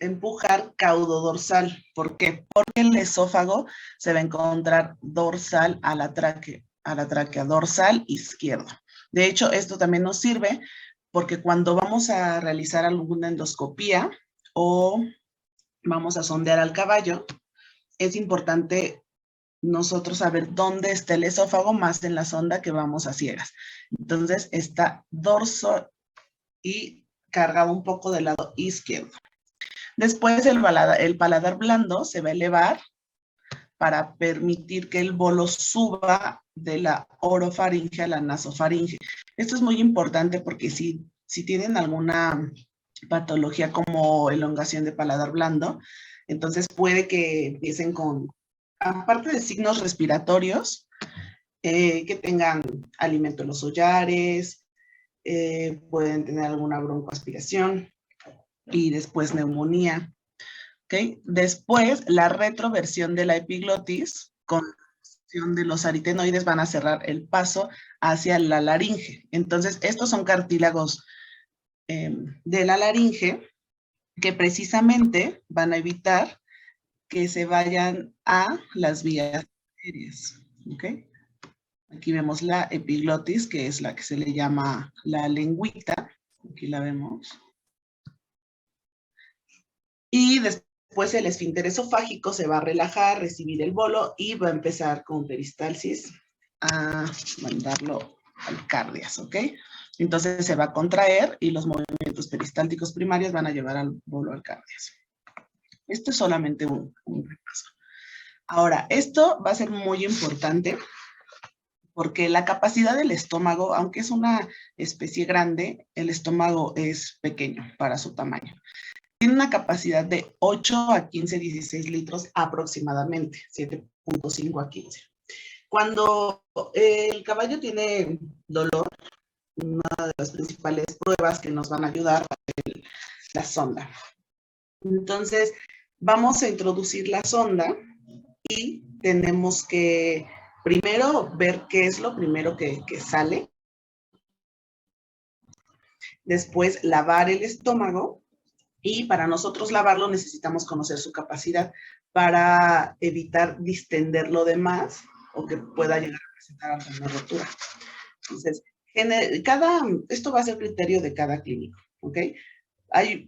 empujar caudodorsal. ¿Por qué? Porque el esófago se va a encontrar dorsal a la tráquea dorsal izquierda. De hecho, esto también nos sirve porque cuando vamos a realizar alguna endoscopía o vamos a sondear al caballo, es importante nosotros saber dónde está el esófago más en la sonda que vamos a ciegas. Entonces está dorso y cargado un poco del lado izquierdo. Después el paladar blando se va a elevar para permitir que el bolo suba de la orofaringe a la nasofaringe. Esto es muy importante porque si tienen alguna patología como elongación de paladar blando, entonces puede que empiecen con, aparte de signos respiratorios, que tengan alimento en los hollares, pueden tener alguna broncoaspiración y después neumonía. ¿Okay? Después, la retroversión de la epiglotis con de los aritenoides van a cerrar el paso hacia la laringe. Entonces, estos son cartílagos de la laringe que precisamente van a evitar que se vayan a las vías aéreas. ¿Okay? Aquí vemos la epiglotis, que es la que se le llama la lengüita. Aquí la vemos. Y después el esfínter esofágico se va a relajar, recibir el bolo y va a empezar con peristalsis a mandarlo al cardias, ¿ok? Entonces se va a contraer y los movimientos peristálticos primarios van a llevar al bolo al cardias. Esto es solamente un repaso. Ahora, esto va a ser muy importante porque la capacidad del estómago, aunque es una especie grande, el estómago es pequeño para su tamaño. Tiene una capacidad de 8 a 15, 16 litros aproximadamente, 7.5 a 15. Cuando el caballo tiene dolor, una de las principales pruebas que nos van a ayudar es la sonda. Entonces, vamos a introducir la sonda y tenemos que primero ver qué es lo primero que sale. Después, lavar el estómago. Y para nosotros lavarlo necesitamos conocer su capacidad para evitar distender lo demás o que pueda llegar a presentar alguna rotura. Entonces, esto va a ser criterio de cada clínico, ¿ok?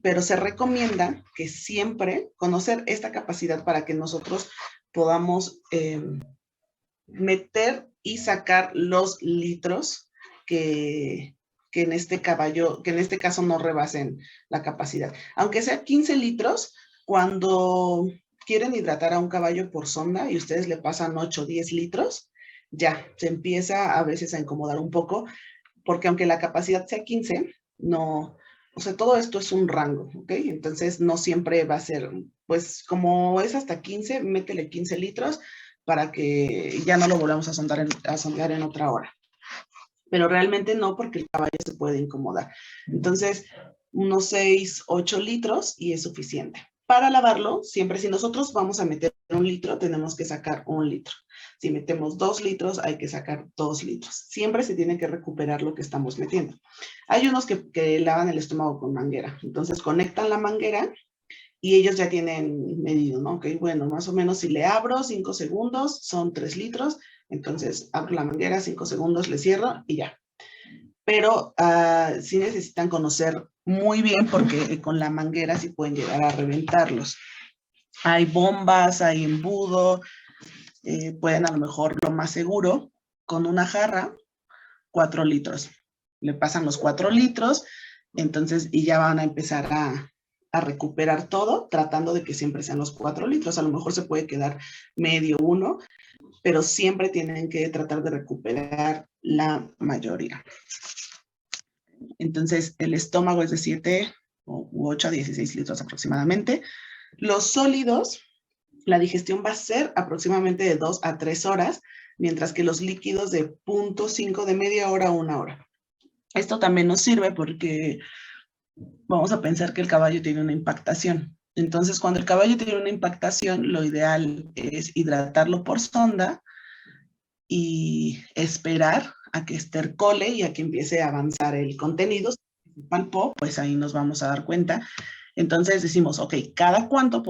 Pero se recomienda que siempre conocer esta capacidad para que nosotros podamos meter y sacar los litros que en este caso no rebasen la capacidad. Aunque sea 15 litros, cuando quieren hidratar a un caballo por sonda y ustedes le pasan 8 o 10 litros, ya se empieza a veces a incomodar un poco, porque aunque la capacidad sea 15, no, o sea, todo esto es un rango, ¿ok? Entonces no siempre va a ser, pues como es hasta 15, métele 15 litros para que ya no lo volvamos a sondear en otra hora. Pero realmente no, porque el caballo se puede incomodar. Entonces, unos 6, 8 litros y es suficiente. Para lavarlo, siempre si nosotros vamos a meter 1 litro, tenemos que sacar 1 litro. Si metemos 2 litros, hay que sacar 2 litros. Siempre se tiene que recuperar lo que estamos metiendo. Hay unos que lavan el estómago con manguera. Entonces, conectan la manguera y ellos ya tienen medido, ¿no? Ok, bueno, más o menos si le abro 5 segundos, son 3 litros. Entonces, abro la manguera, 5 segundos, le cierro y ya. Pero sí necesitan conocer muy bien porque con la manguera sí pueden llegar a reventarlos. Hay bombas, hay embudo, pueden a lo mejor, lo más seguro, con una jarra, 4 litros. Le pasan los 4 litros, entonces, y ya van a empezar a recuperar todo, tratando de que siempre sean los 4 litros. A lo mejor se puede quedar medio, 1, pero siempre tienen que tratar de recuperar la mayoría. Entonces, el estómago es de 7 u 8 a 16 litros aproximadamente. Los sólidos, la digestión va a ser aproximadamente de 2 a 3 horas, mientras que los líquidos de 0.5 de media hora a 1 hora. Esto también nos sirve porque vamos a pensar que el caballo tiene una impactación. Entonces, cuando el caballo tiene una impactación, lo ideal es hidratarlo por sonda y esperar a que estercole y a que empiece a avanzar el contenido. Si palpó, pues ahí nos vamos a dar cuenta Entonces decimos, ok, ¿cada cuánto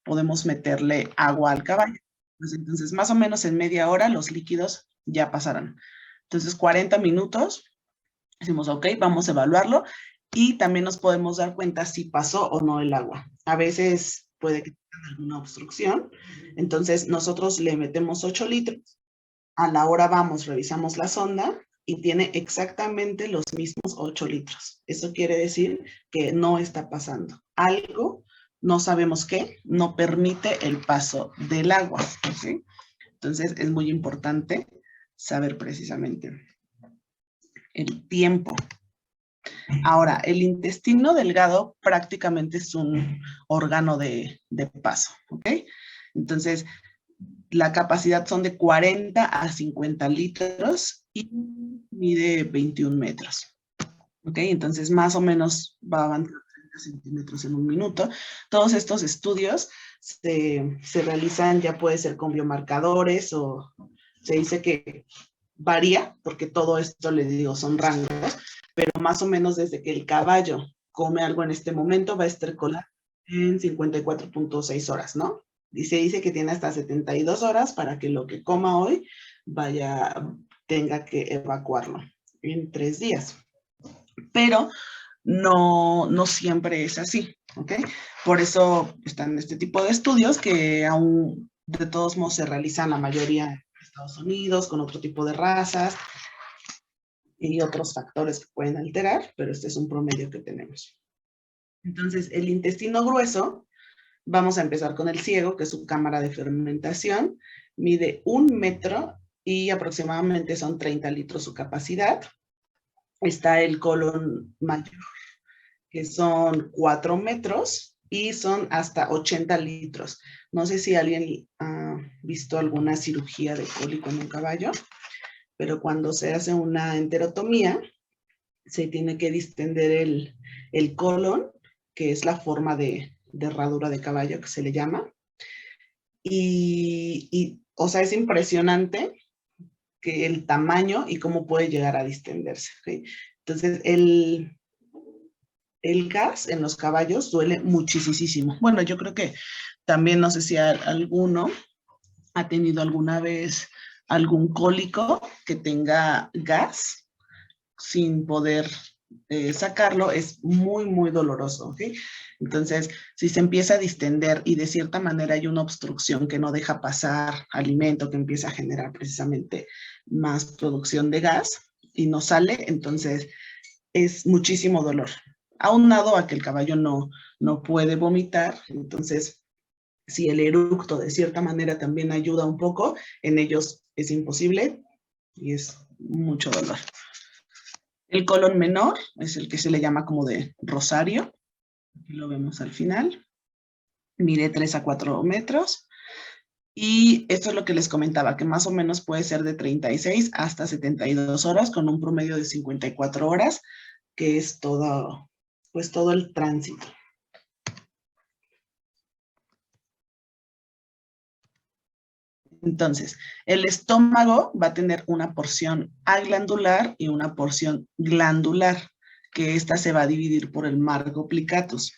podemos meterle agua al caballo? Pues entonces, más o menos en media hora los líquidos ya pasarán. Entonces, 40 minutos, decimos, ok, vamos a evaluarlo y también nos podemos dar cuenta si pasó o no el agua. A veces puede que tenga alguna obstrucción, entonces nosotros le metemos 8 litros, a la hora vamos, revisamos la sonda y tiene exactamente los mismos 8 litros. Eso quiere decir que no está pasando. Algo, no sabemos qué, no permite el paso del agua. ¿Sí? Entonces es muy importante saber precisamente el tiempo. Ahora, el intestino delgado prácticamente es un órgano de paso, ¿ok? Entonces, la capacidad son de 40 a 50 litros y mide 21 metros, ¿ok? Entonces, más o menos va a avanzar 30 centímetros en un minuto. Todos estos estudios se realizan, ya puede ser con biomarcadores o se dice que varía, porque todo esto, les digo, son rangos, pero más o menos desde que el caballo come algo en este momento va a estar colado en 54.6 horas, ¿no? Y se dice que tiene hasta 72 horas para que lo que coma hoy tenga que evacuarlo en 3 días. Pero no siempre es así, ¿ok? Por eso están este tipo de estudios que aún de todos modos se realizan la mayoría en Estados Unidos con otro tipo de razas y otros factores que pueden alterar, pero este es un promedio que tenemos. Entonces, el intestino grueso, vamos a empezar con el ciego, que es su cámara de fermentación, mide 1 metro y aproximadamente son 30 litros su capacidad. Está el colon mayor, que son 4 metros y son hasta 80 litros. No sé si alguien ha visto alguna cirugía de cólico en un caballo, pero cuando se hace una enterotomía, se tiene que distender el colon, que es la forma de herradura de caballo que se le llama. O sea, es impresionante que el tamaño y cómo puede llegar a distenderse. ¿Okay? Entonces, el gas en los caballos duele muchísimo. Bueno, yo creo que también, no sé si alguno ha tenido alguna vez algún cólico que tenga gas sin poder sacarlo, es muy doloroso, ¿ok? Entonces, si se empieza a distender y de cierta manera hay una obstrucción que no deja pasar alimento, que empieza a generar precisamente más producción de gas y no sale, entonces es muchísimo dolor. Aunado a que el caballo no puede vomitar, entonces si el eructo de cierta manera también ayuda un poco, en ellos es imposible y es mucho dolor. El colon menor es el que se le llama como de rosario. Aquí lo vemos al final. Mide 3 a 4 metros. Y esto es lo que les comentaba, que más o menos puede ser de 36 hasta 72 horas, con un promedio de 54 horas, que es todo, pues todo el tránsito. Entonces, el estómago va a tener una porción aglandular y una porción glandular, que esta se va a dividir por el margo plicatus.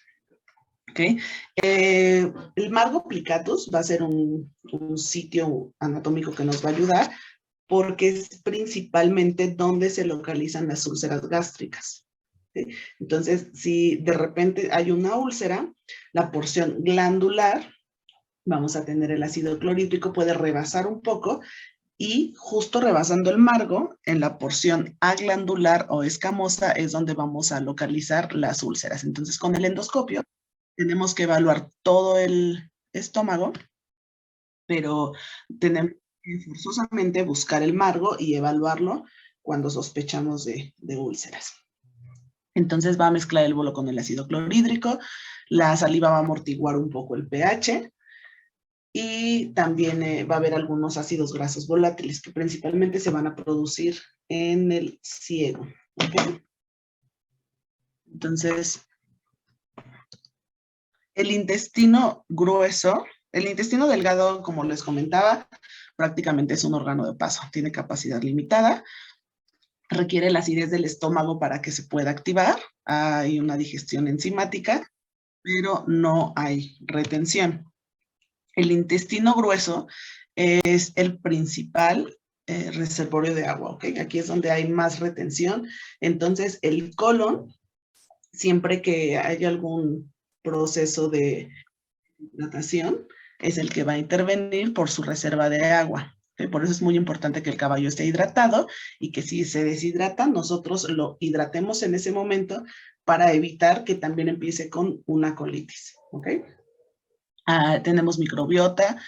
¿Okay? El margo plicatus va a ser un sitio anatómico que nos va a ayudar porque es principalmente donde se localizan las úlceras gástricas. ¿Sí? Entonces, si de repente hay una úlcera, la porción glandular, vamos a tener el ácido clorhídrico, puede rebasar un poco y justo rebasando el margo, en la porción aglandular o escamosa es donde vamos a localizar las úlceras. Entonces, con el endoscopio tenemos que evaluar todo el estómago, pero tenemos que forzosamente buscar el margo y evaluarlo cuando sospechamos de úlceras. Entonces va a mezclar el bolo con el ácido clorhídrico, la saliva va a amortiguar un poco el pH y también va a haber algunos ácidos grasos volátiles que principalmente se van a producir en el ciego. ¿Okay? Entonces, el intestino grueso, el intestino delgado, como les comentaba, prácticamente es un órgano de paso, tiene capacidad limitada, requiere la acidez del estómago para que se pueda activar, hay una digestión enzimática pero no hay retención. El intestino grueso es el principal reservorio de agua, ¿ok? Aquí es donde hay más retención. Entonces, el colon, siempre que haya algún proceso de hidratación, es el que va a intervenir por su reserva de agua. ¿Okay? Por eso es muy importante que el caballo esté hidratado y que si se deshidrata, nosotros lo hidratemos en ese momento para evitar que también empiece con una colitis. ¿Ok? Tenemos microbiota,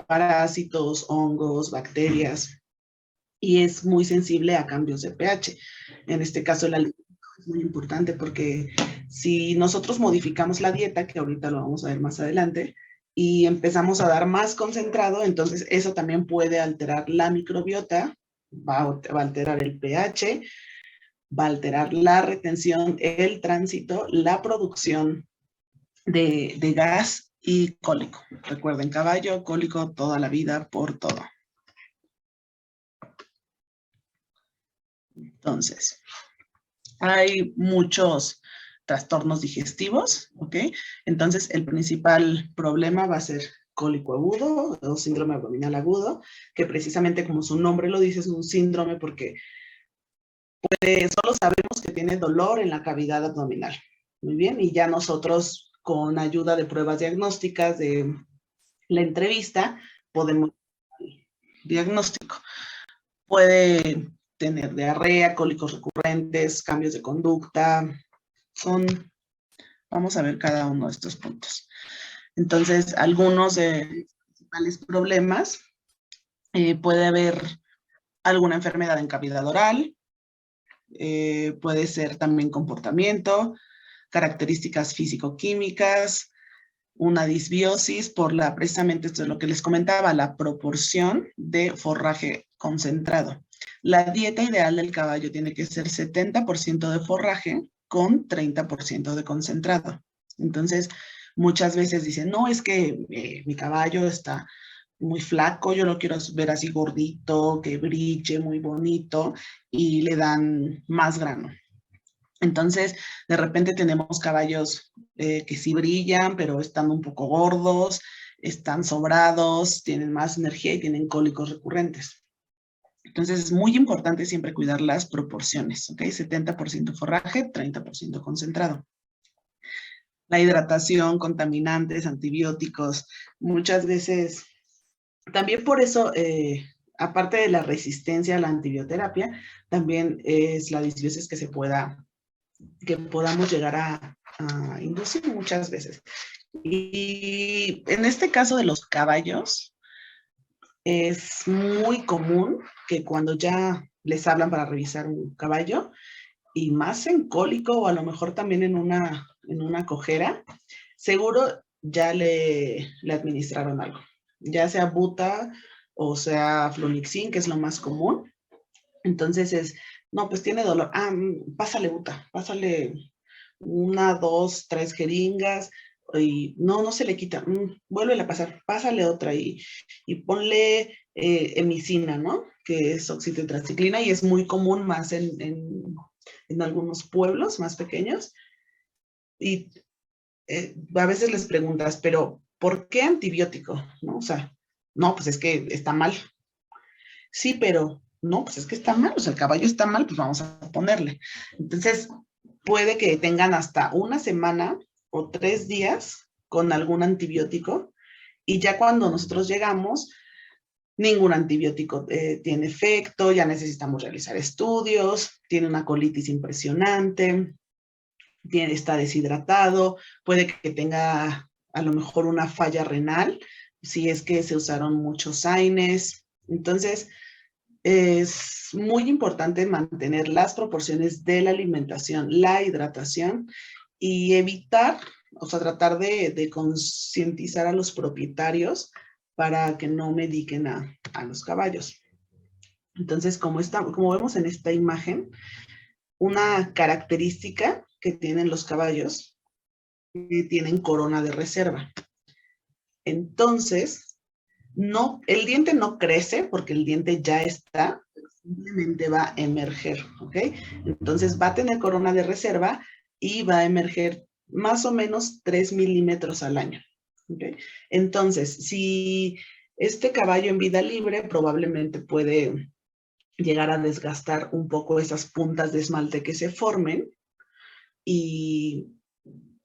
parásitos, hongos, bacterias, y es muy sensible a cambios de pH. En este caso, el alimento es muy importante porque si nosotros modificamos la dieta, que ahorita lo vamos a ver más adelante, y empezamos a dar más concentrado, entonces eso también puede alterar la microbiota, va a alterar el pH, va a alterar la retención, el tránsito, la producción de gas y cólico. Recuerden, caballo, cólico toda la vida por todo. Entonces, hay muchos trastornos digestivos, ¿ok? Entonces, el principal problema va a ser cólico agudo o síndrome abdominal agudo, que precisamente como su nombre lo dice, es un síndrome porque solo sabemos que tiene dolor en la cavidad abdominal. Muy bien, y ya nosotros con ayuda de pruebas diagnósticas de la entrevista podemos diagnóstico. Puede tener diarrea, cólicos recurrentes, cambios de conducta. Vamos a ver cada uno de estos puntos. Entonces, algunos de los principales problemas, puede haber alguna enfermedad en cavidad oral, puede ser también comportamiento, características físico-químicas, una disbiosis por precisamente esto es lo que les comentaba, la proporción de forraje concentrado. La dieta ideal del caballo tiene que ser 70% de forraje con 30% de concentrado. Entonces, muchas veces dicen, no, es que mi caballo está muy flaco, yo lo quiero ver así gordito, que brille, muy bonito, y le dan más grano. Entonces, de repente tenemos caballos que sí brillan, pero están un poco gordos, están sobrados, tienen más energía y tienen cólicos recurrentes. Entonces, es muy importante siempre cuidar las proporciones, ¿ok? 70% forraje, 30% concentrado. La hidratación, contaminantes, antibióticos, muchas veces, también por eso, aparte de la resistencia a la antibioterapia, también es la disbiosis que podamos llegar a inducir muchas veces. Y en este caso de los caballos, es muy común que cuando ya les hablan para revisar un caballo, y más en cólico o a lo mejor también en una cojera, seguro ya le administraron algo, ya sea buta o sea flunixin, que es lo más común. Entonces no, pues tiene dolor. Pásale buta, pásale 1, 2, 3 jeringas y no se le quita. Vuélvele a pasar, pásale otra y ponle emicina, ¿no? Que es oxitetraciclina y es muy común más en algunos pueblos más pequeños. Y a veces les preguntas, pero ¿por qué antibiótico? ¿No? O sea, no, pues es que está mal. Sí, pero no, pues es que está mal, o sea, el caballo está mal, pues vamos a ponerle. Entonces, puede que tengan hasta una semana o 3 días con algún antibiótico y ya cuando nosotros llegamos, ningún antibiótico tiene efecto, ya necesitamos realizar estudios, tiene una colitis impresionante, está deshidratado, puede que tenga a lo mejor una falla renal, si es que se usaron muchos AINES. Entonces, es muy importante mantener las proporciones de la alimentación, la hidratación y evitar, o sea, tratar de concientizar a los propietarios para que no mediquen a los caballos. Entonces, como vemos en esta imagen, una característica que tienen los caballos, tienen corona de reserva. Entonces, no, el diente no crece porque el diente ya está, simplemente va a emerger, ¿ok? Entonces va a tener corona de reserva y va a emerger más o menos 3 milímetros al año. ¿Okay? Entonces, si este caballo en vida libre probablemente puede llegar a desgastar un poco esas puntas de esmalte que se formen y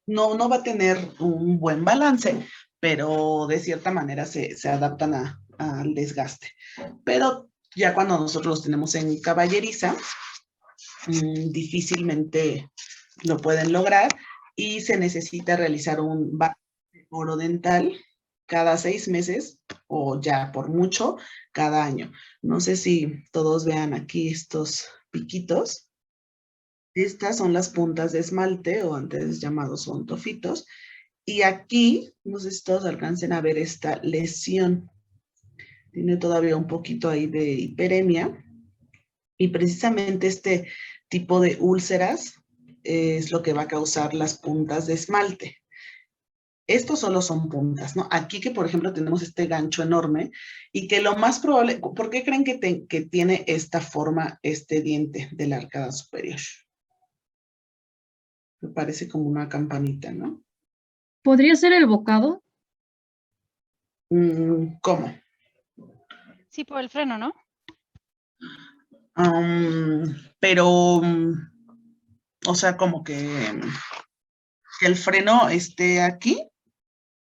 no va a tener un buen balance, pero de cierta manera se adaptan al desgaste. Pero ya cuando nosotros los tenemos en caballeriza, difícilmente lo pueden lograr y se necesita realizar un oro dental cada 6 meses o ya por mucho cada año. No sé si todos vean aquí estos piquitos. Estas son las puntas de esmalte o antes llamados ontofitos. Y aquí, no sé si todos alcancen a ver esta lesión. Tiene todavía un poquito ahí de hiperemia. Y precisamente este tipo de úlceras es lo que va a causar las puntas de esmalte. Estos solo son puntas, ¿no? Aquí que, por ejemplo, tenemos este gancho enorme y que lo más probable, ¿por qué creen que tiene esta forma, este diente de la arcada superior? Me parece como una campanita, ¿no? ¿Podría ser el bocado? ¿Cómo? Sí, por el freno, ¿no? Pero, o sea, como que el freno esté aquí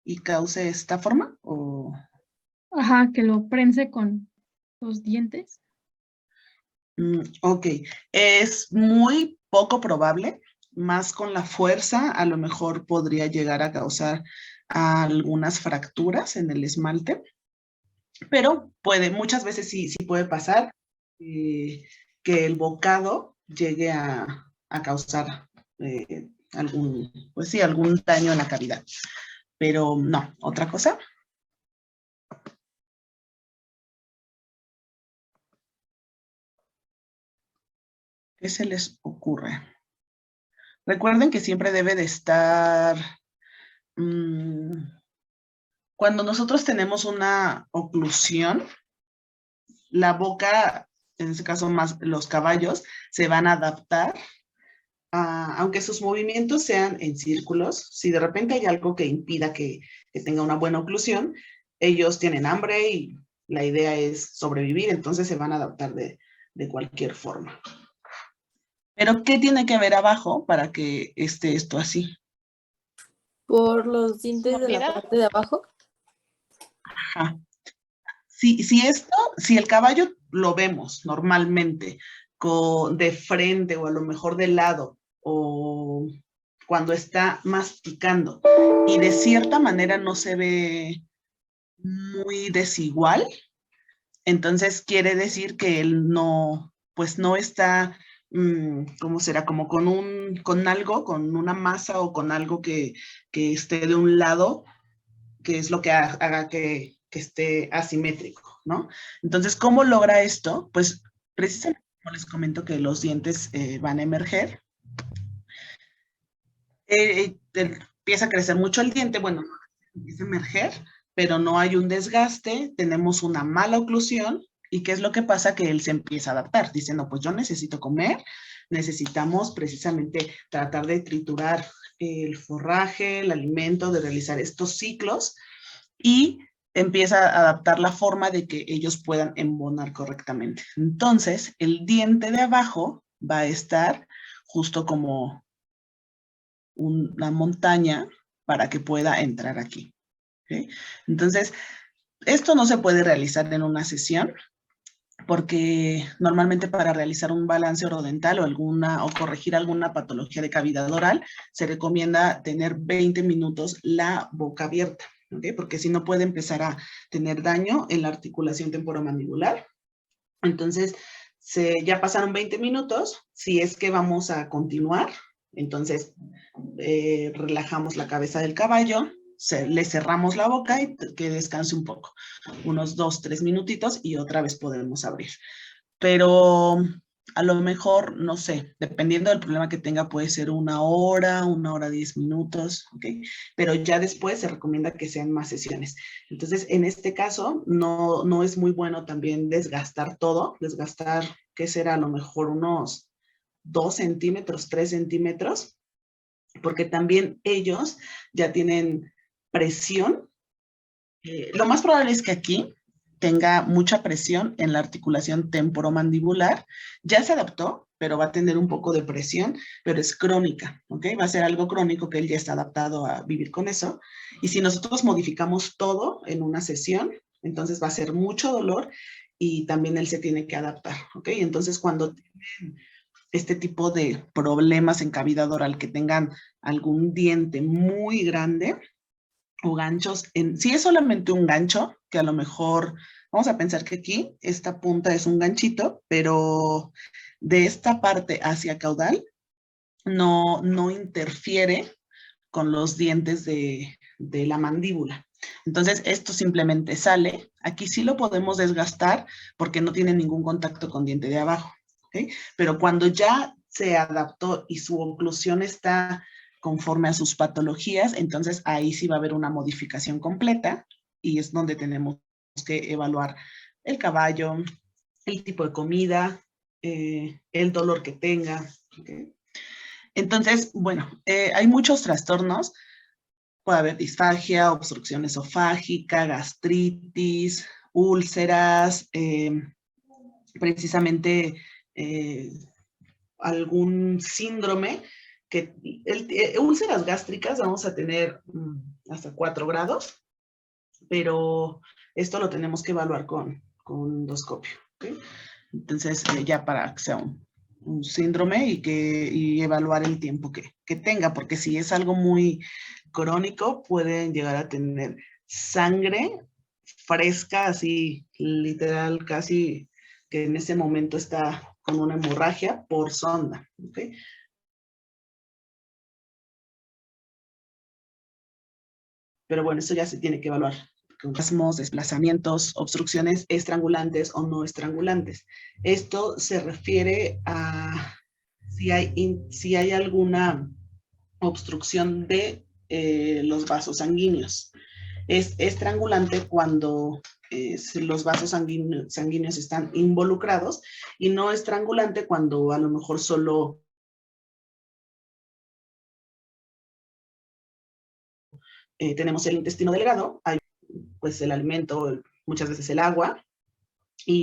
y cause esta forma, o... Ajá, que lo prense con los dientes. Ok, es muy poco probable, más con la fuerza, a lo mejor podría llegar a causar algunas fracturas en el esmalte, pero puede, muchas veces sí puede pasar que el bocado llegue a causar algún, pues sí, algún daño en la cavidad. Pero no, otra cosa. ¿Qué se les ocurre? Recuerden que siempre debe de estar, cuando nosotros tenemos una oclusión, la boca, en este caso más los caballos, se van a adaptar, aunque sus movimientos sean en círculos, si de repente hay algo que impida que tenga una buena oclusión, ellos tienen hambre y la idea es sobrevivir, entonces se van a adaptar de cualquier forma. Pero, ¿qué tiene que ver abajo para que esté esto así? Por los dientes de la ¿Mordida? parte de abajo. Ajá. Si el caballo lo vemos normalmente de frente o a lo mejor de lado o cuando está masticando y de cierta manera no se ve muy desigual, entonces quiere decir que él no, pues no está, ¿cómo será? Como con algo, con una masa o con algo que esté de un lado, que es lo que haga que esté asimétrico, ¿no? Entonces, ¿cómo logra esto? Pues precisamente como les comento que los dientes van a emerger, empieza a crecer mucho el diente, bueno, empieza a emerger, pero no hay un desgaste, tenemos una mala oclusión, ¿y qué es lo que pasa? Que él se empieza a adaptar, diciendo, pues yo necesito comer, necesitamos precisamente tratar de triturar el forraje, el alimento, de realizar estos ciclos, y empieza a adaptar la forma de que ellos puedan embonar correctamente. Entonces, el diente de abajo va a estar justo como una montaña para que pueda entrar aquí. ¿Okay? Entonces, esto no se puede realizar en una sesión porque normalmente para realizar un balance orodental o corregir alguna patología de cavidad oral, se recomienda tener 20 minutos la boca abierta. ¿Okay? Porque si no puede empezar a tener daño en la articulación temporomandibular. Entonces, ya pasaron 20 minutos, si es que vamos a continuar, entonces relajamos la cabeza del caballo, le cerramos la boca y que descanse un poco, unos 2, 3 minutitos y otra vez podemos abrir. Pero a lo mejor, no sé, dependiendo del problema que tenga, puede ser 1 hora, 10 minutos, ¿ok? Pero ya después se recomienda que sean más sesiones. Entonces, en este caso, no es muy bueno también desgastar todo, ¿qué será? A lo mejor unos 2 centímetros, 3 centímetros, porque también ellos ya tienen presión. Lo más probable es que aquí tenga mucha presión en la articulación temporomandibular. Ya se adaptó, pero va a tener un poco de presión, pero es crónica, ¿ok? Va a ser algo crónico que él ya está adaptado a vivir con eso. Y si nosotros modificamos todo en una sesión, entonces va a ser mucho dolor y también él se tiene que adaptar, ¿ok? Entonces, cuando tienen este tipo de problemas en cavidad oral, que tengan algún diente muy grande o ganchos, si es solamente un gancho, que a lo mejor vamos a pensar que aquí esta punta es un ganchito, pero de esta parte hacia caudal no interfiere con los dientes de la mandíbula. Entonces, esto simplemente sale. Aquí sí lo podemos desgastar porque no tiene ningún contacto con diente de abajo, ¿ok? Pero cuando ya se adaptó y su oclusión está conforme a sus patologías, entonces ahí sí va a haber una modificación completa y es donde tenemos que evaluar el caballo, el tipo de comida, el dolor que tenga, ¿ok? Entonces, bueno, hay muchos trastornos. Puede haber disfagia, obstrucción esofágica, gastritis, úlceras, precisamente algún síndrome, úlceras gástricas vamos a tener hasta 4 grados, pero esto lo tenemos que evaluar con endoscopio, ¿okay? Entonces, ya para que sea un síndrome y evaluar el tiempo que tenga, porque si es algo muy crónico, pueden llegar a tener sangre fresca, así literal, casi que en ese momento está con una hemorragia por sonda, ¿ok? Pero bueno, eso ya se tiene que evaluar. Espasmos, desplazamientos, obstrucciones estrangulantes o no estrangulantes. Esto se refiere a si hay alguna obstrucción de los vasos sanguíneos. Es estrangulante cuando los vasos sanguíneos están involucrados y no estrangulante cuando a lo mejor solo tenemos el intestino delgado, hay pues el alimento, muchas veces el agua,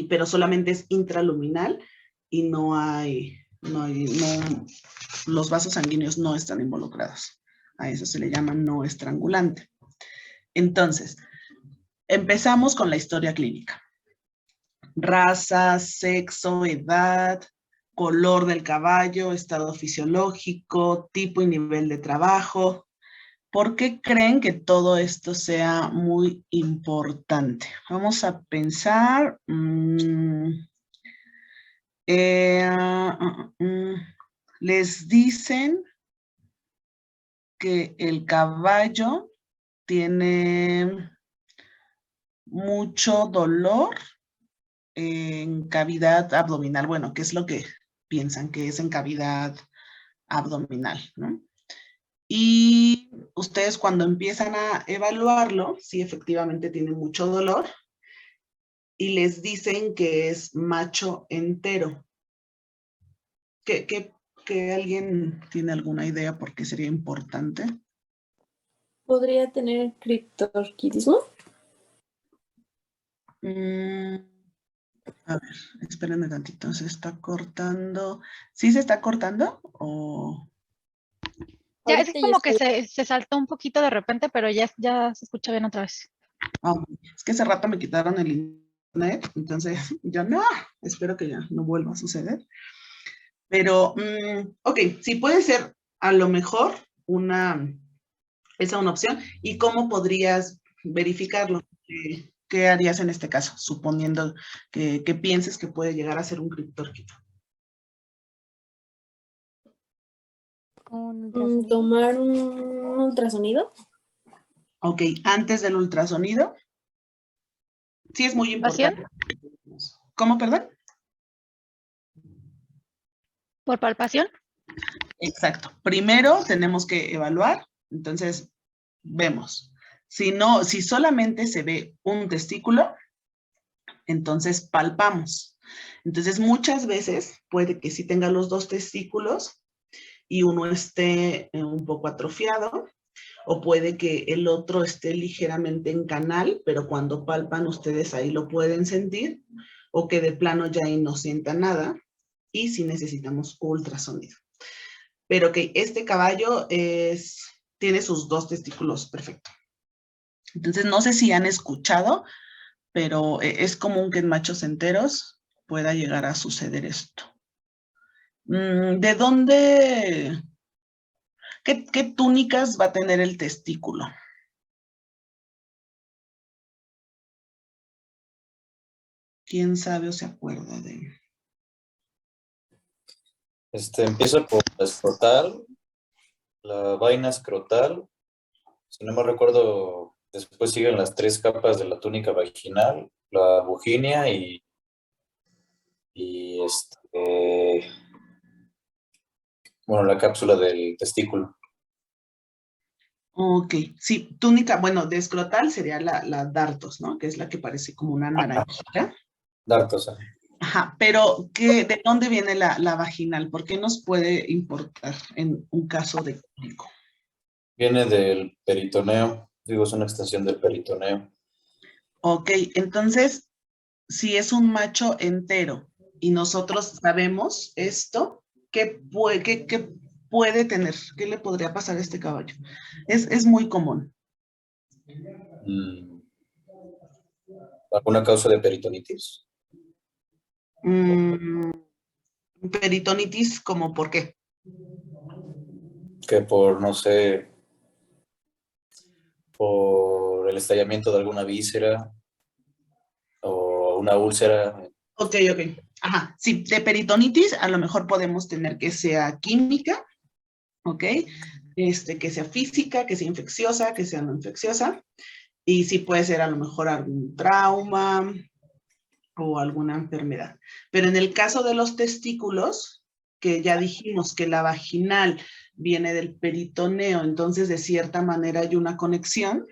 pero solamente es intraluminal y los vasos sanguíneos no están involucrados. A eso se le llama no estrangulante. Entonces, empezamos con la historia clínica. Raza, sexo, edad, color del caballo, estado fisiológico, tipo y nivel de trabajo. ¿Por qué creen que todo esto sea muy importante? Vamos a pensar. Les dicen que el caballo tiene mucho dolor en cavidad abdominal. Bueno, ¿qué es lo que piensan que es en cavidad abdominal, ¿no? Y ustedes cuando empiezan a evaluarlo, sí, efectivamente tiene mucho dolor y les dicen que es macho entero. ¿Que alguien tiene alguna idea por qué sería importante? ¿Podría tener criptorquidismo? A ver, espérenme tantito, se está cortando. ¿Sí se está cortando? ¿O? Ya, es Ahorita ya como que está. se saltó un poquito de repente, pero ya se escucha bien otra vez. Es que hace rato me quitaron el internet, entonces yo no, espero que ya no vuelva a suceder. Pero, ok, sí puede ser a lo mejor esa una opción. ¿Y cómo podrías verificarlo? ¿Qué harías en este caso, suponiendo que pienses que puede llegar a ser un criptorquito? ¿Tomar un ultrasonido? Ok, antes del ultrasonido, sí es muy ¿Palpación? importante. ¿Cómo, perdón? ¿Por palpación? Exacto. Primero tenemos que evaluar, entonces vemos. Si solamente se ve un testículo, entonces palpamos. Entonces muchas veces puede que sí tenga los 2 testículos y uno esté un poco atrofiado, o puede que el otro esté ligeramente en canal, pero cuando palpan ustedes ahí lo pueden sentir, o que de plano ya ahí no sienta nada, y si necesitamos ultrasonido. Pero que este caballo tiene sus 2 testículos perfecto. Entonces, no sé si han escuchado, pero es común que en machos enteros pueda llegar a suceder esto. ¿De dónde? ¿Qué túnicas va a tener el testículo? ¿Quién sabe o se acuerda de? Empieza por la escrotal, la vaina escrotal. Si no me recuerdo, después siguen las 3 capas de la túnica vaginal, la vuginia y bueno, la cápsula del testículo. Ok, sí, túnica, bueno, de escrotal sería la dartos, ¿no? Que es la que parece como una naranjita. Dartos. Ajá, pero ¿de dónde viene la vaginal? ¿Por qué nos puede importar en un caso de cólico? Viene del peritoneo, digo, es una extensión del peritoneo. Ok, entonces, si es un macho entero y nosotros sabemos esto, ¿qué puede tener? ¿Qué le podría pasar a este caballo? Es muy común. ¿Alguna causa de peritonitis? Peritonitis, ¿como por qué? Que por, no sé, por el estallamiento de alguna víscera o una úlcera. Ok. Ajá, sí, de peritonitis a lo mejor podemos tener que sea química, ¿ok? Que sea física, que sea infecciosa, que sea no infecciosa. Y sí puede ser a lo mejor algún trauma o alguna enfermedad. Pero en el caso de los testículos, que ya dijimos que la vaginal viene del peritoneo, entonces de cierta manera hay una conexión.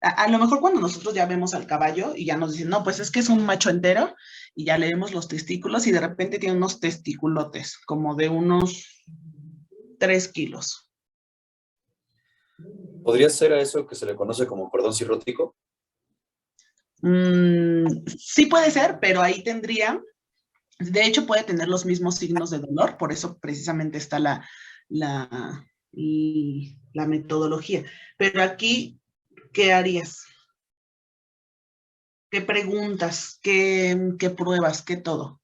A lo mejor cuando nosotros ya vemos al caballo y ya nos dicen, no, pues es que es un macho entero, y ya le vemos los testículos y de repente tiene unos testiculotes, como de unos 3 kilos. ¿Podría ser a eso que se le conoce como cordón cirrótico? Sí puede ser, pero ahí tendría, de hecho puede tener los mismos signos de dolor, por eso precisamente está la metodología. Pero aquí, ¿qué harías? ¿Qué preguntas? ¿Qué pruebas? ¿Qué todo?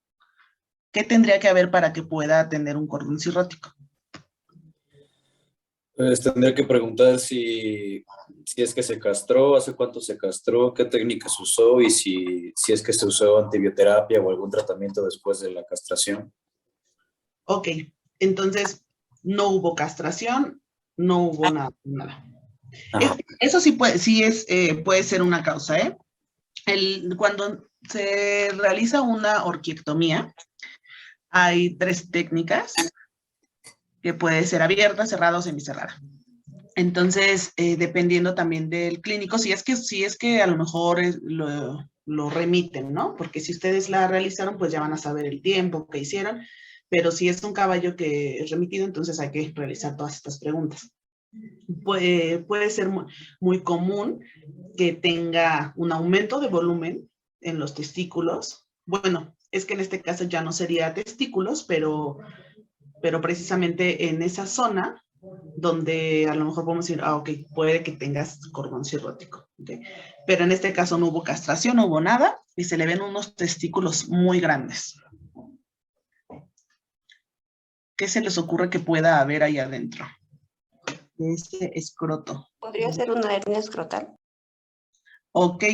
¿Qué tendría que haber para que pueda tener un cordón cirrótico? Pues tendría que preguntar si es que se castró, hace cuánto se castró, qué técnicas usó y si es que se usó antibioterapia o algún tratamiento después de la castración. Ok, entonces no hubo castración, no hubo nada. Eso sí puede ser una causa, ¿eh? Cuando se realiza una orquiectomía, hay 3 técnicas que puede ser abierta, cerrada o semicerrada. Entonces, dependiendo también del clínico, si es que a lo mejor lo remiten, ¿no? Porque si ustedes la realizaron, pues ya van a saber el tiempo que hicieron, pero si es un caballo que es remitido, entonces hay que realizar todas estas preguntas. Puede ser muy común que tenga un aumento de volumen en los testículos. Bueno, es que en este caso ya no sería testículos, pero precisamente en esa zona donde a lo mejor podemos decir, ok, puede que tengas cordón cirrótico. ¿Okay? Pero en este caso no hubo castración, no hubo nada, y se le ven unos testículos muy grandes. ¿Qué se les ocurre que pueda haber ahí adentro de este escroto? ¿Podría ser una hernia escrotal? Ok,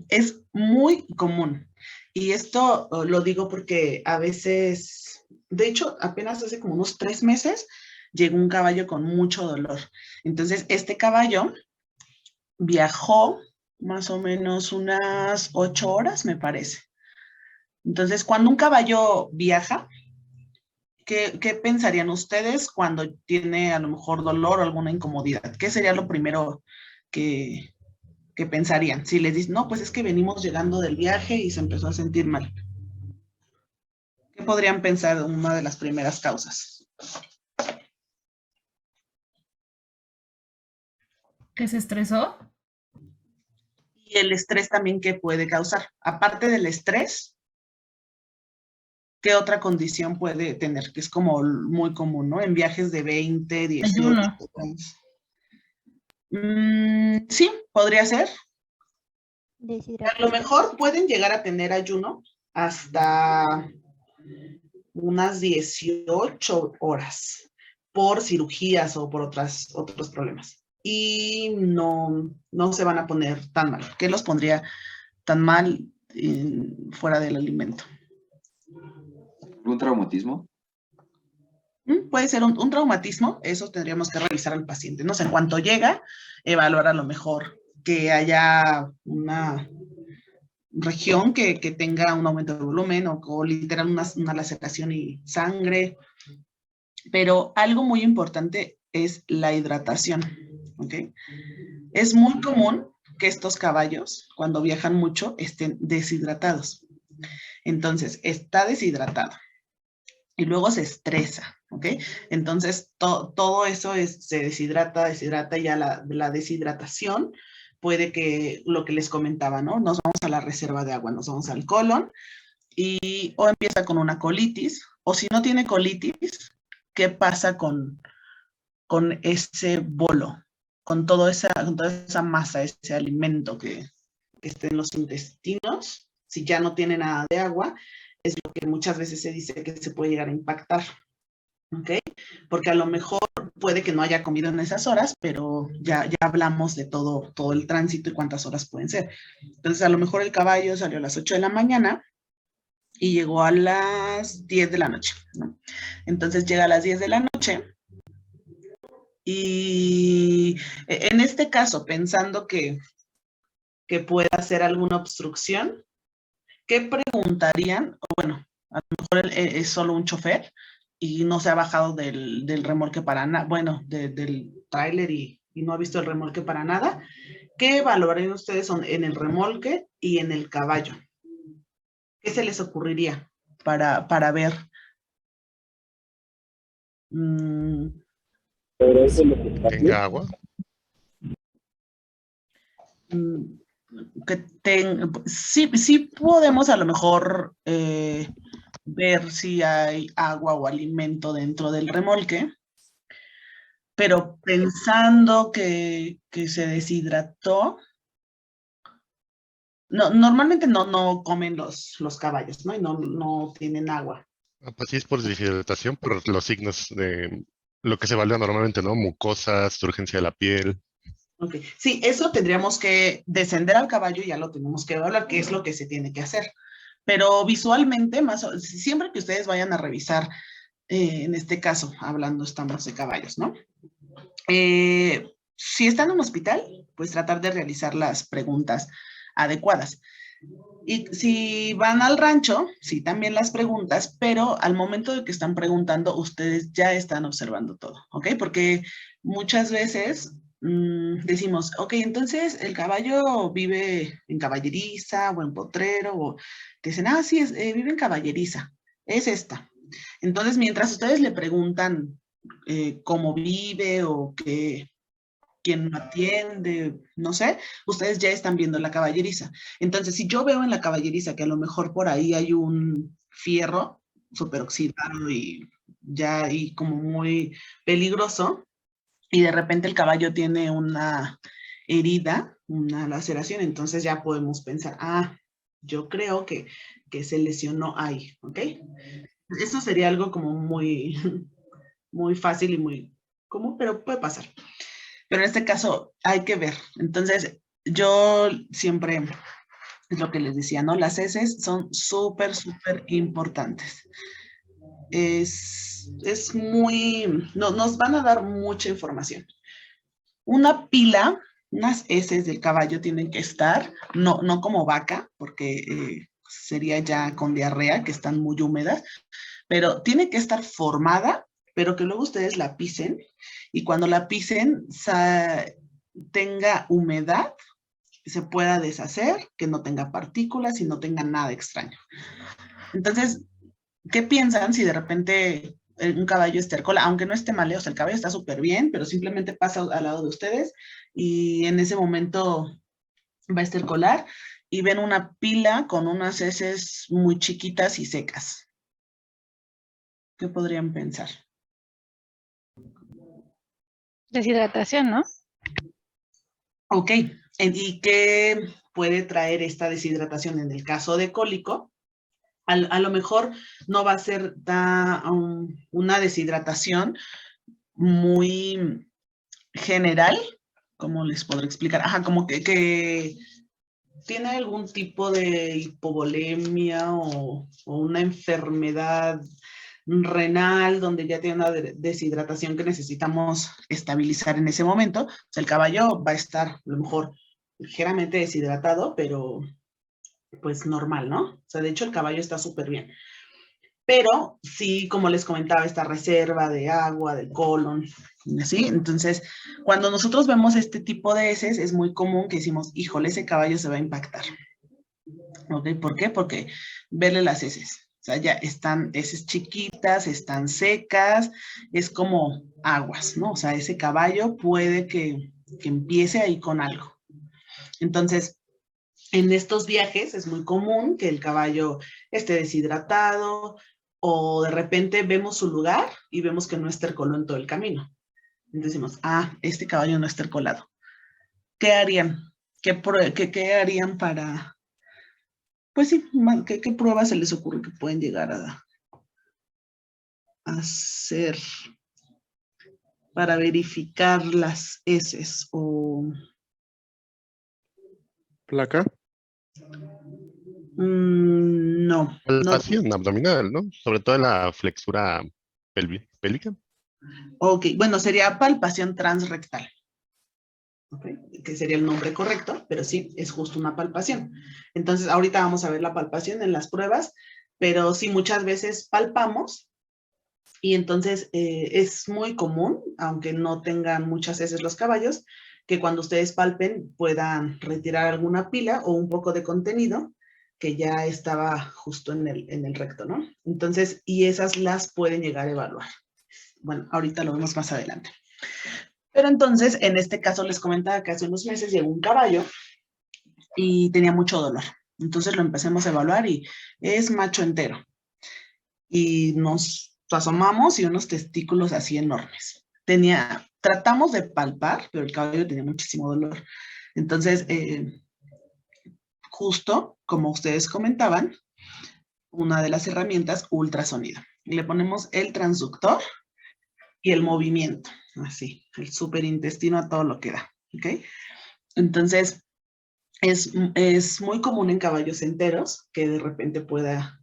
es muy común. Y esto lo digo porque a veces, de hecho, apenas hace como unos 3 meses, llegó un caballo con mucho dolor. Entonces, este caballo viajó más o menos unas 8 horas, me parece. Entonces, cuando un caballo viaja, ¿qué pensarían ustedes cuando tiene a lo mejor dolor o alguna incomodidad? ¿Qué sería lo primero que pensarían? Si les dicen, no, pues es que venimos llegando del viaje y se empezó a sentir mal. podrían pensar una de las primeras causas? ¿Que se estresó? Y el estrés también que puede causar. Aparte del estrés, ¿qué otra condición puede tener? Que es como muy común, ¿no? En viajes de 20, 18 Ayuno. horas. Sí, podría ser. A lo Deshidratación. mejor pueden llegar a tener ayuno hasta unas 18 horas por cirugías o por otros problemas. Y no se van a poner tan mal. ¿Qué los pondría tan mal fuera del alimento? ¿Algún traumatismo? Puede ser un traumatismo, eso tendríamos que revisar al paciente. No sé, en cuanto llega, evaluar a lo mejor que haya una región que tenga un aumento de volumen o literal una laceración y sangre. Pero algo muy importante es la hidratación, ¿ok? Es muy común que estos caballos, cuando viajan mucho, estén deshidratados. Entonces, está deshidratado y luego se estresa, ¿ok? Entonces, todo eso se deshidrata y ya la deshidratación puede que, lo que les comentaba, ¿no? Nos vamos a la reserva de agua, nos vamos al colon o empieza con una colitis, o si no tiene colitis, ¿qué pasa con ese bolo, con toda esa masa, ese alimento que esté en los intestinos? Si ya no tiene nada de agua, es lo que muchas veces se dice que se puede llegar a impactar, ¿ok? Porque a lo mejor puede que no haya comido en esas horas, pero ya hablamos de todo el tránsito y cuántas horas pueden ser. Entonces, a lo mejor el caballo salió a las 8 de la mañana y llegó a las 10 de la noche, ¿no? Entonces llega a las 10 de la noche y en este caso, pensando que pueda hacer alguna obstrucción, ¿qué preguntarían? O bueno, a lo mejor es solo un chofer y no se ha bajado del remolque para nada, bueno, del tráiler y no ha visto el remolque para nada. ¿Qué evaluarían ustedes en el remolque y en el caballo? ¿Qué se les ocurriría para ver? ¿Tenga agua? Sí podemos a lo mejor ver si hay agua o alimento dentro del remolque, pero pensando que se deshidrató, normalmente no comen los caballos, ¿no? Y no tienen agua. Pues sí es por deshidratación, por los signos de lo que se evalúa normalmente, ¿no? Mucosas, turgencia de la piel. Ok, sí, eso tendríamos que descender al caballo y ya lo tenemos que evaluar, qué es lo que se tiene que hacer. Pero visualmente, siempre que ustedes vayan a revisar, en este caso, estamos de caballos, ¿no? Si están en un hospital, pues tratar de realizar las preguntas adecuadas. Y si van al rancho, sí, también las preguntas, pero al momento de que están preguntando, ustedes ya están observando todo, ¿ok? Porque muchas veces decimos, ok, entonces el caballo vive en caballeriza o en potrero, o dicen, sí, vive en caballeriza, es esta. Entonces, mientras ustedes le preguntan cómo vive o quién lo atiende, no sé, ustedes ya están viendo la caballeriza. Entonces, si yo veo en la caballeriza que a lo mejor por ahí hay un fierro súper oxidado y como muy peligroso, y de repente el caballo tiene una herida, una laceración, entonces ya podemos pensar, yo creo que se lesionó ahí, ¿ok? Eso sería algo como muy, muy fácil y muy común, pero puede pasar. Pero en este caso hay que ver. Entonces, yo siempre, es lo que les decía, ¿no? Las heces son súper importantes. Es muy, nos van a dar mucha información. Una pila, unas heces del caballo tienen que estar, no como vaca, porque sería ya con diarrea, que están muy húmedas, pero tiene que estar formada, pero que luego ustedes la pisen, y cuando la pisen tenga humedad, se pueda deshacer, que no tenga partículas y no tenga nada extraño. Entonces, ¿qué piensan si de repente un caballo estercola, aunque no esté mal, o sea, el caballo está súper bien, pero simplemente pasa al lado de ustedes y en ese momento va a estercolar y ven una pila con unas heces muy chiquitas y secas? ¿Qué podrían pensar? Deshidratación, ¿no? Ok, ¿y qué puede traer esta deshidratación en el caso de cólico? A lo mejor no va a ser una deshidratación muy general, ¿cómo les podré explicar? Ajá, como que tiene algún tipo de hipovolemia o una enfermedad renal donde ya tiene una deshidratación que necesitamos estabilizar en ese momento. O sea, el caballo va a estar a lo mejor ligeramente deshidratado, pero pues normal, ¿no? O sea, de hecho el caballo está súper bien. Pero sí, como les comentaba, esta reserva de agua, del colon, ¿sí? Entonces, cuando nosotros vemos este tipo de heces, es muy común que decimos, híjole, ese caballo se va a impactar. ¿Ok? ¿Por qué? Porque verle las heces. O sea, ya están heces chiquitas, están secas, es como aguas, ¿no? O sea, ese caballo puede que empiece ahí con algo. Entonces, en estos viajes es muy común que el caballo esté deshidratado o de repente vemos su lugar y vemos que no estercoló en todo el camino. Entonces decimos, este caballo no estercolado. ¿Qué harían? ¿Qué harían para, pues sí, qué pruebas se les ocurre que pueden llegar a hacer para verificar las heces o... ¿Placa? No. Palpación abdominal, ¿no? Sobre todo en la flexura pélvica. Ok, bueno, sería palpación transrectal. Okay, que sería el nombre correcto, pero sí, es justo una palpación. Entonces, ahorita vamos a ver la palpación en las pruebas, pero sí, muchas veces palpamos y entonces es muy común, aunque no tengan muchas heces los caballos, que cuando ustedes palpen puedan retirar alguna pila o un poco de contenido que ya estaba justo en el recto, ¿no? Entonces, y esas las pueden llegar a evaluar. Bueno, ahorita lo vemos más adelante. Pero entonces, en este caso les comentaba que hace unos meses llegó un caballo y tenía mucho dolor. Entonces lo empecemos a evaluar y es macho entero. Y nos asomamos y unos testículos así enormes. Tratamos de palpar, pero el caballo tenía muchísimo dolor. Entonces, justo como ustedes comentaban, una de las herramientas, ultrasonido. Le ponemos el transductor y el movimiento, así, el superintestino a todo lo que da, ¿ok? Entonces, es muy común en caballos enteros que de repente pueda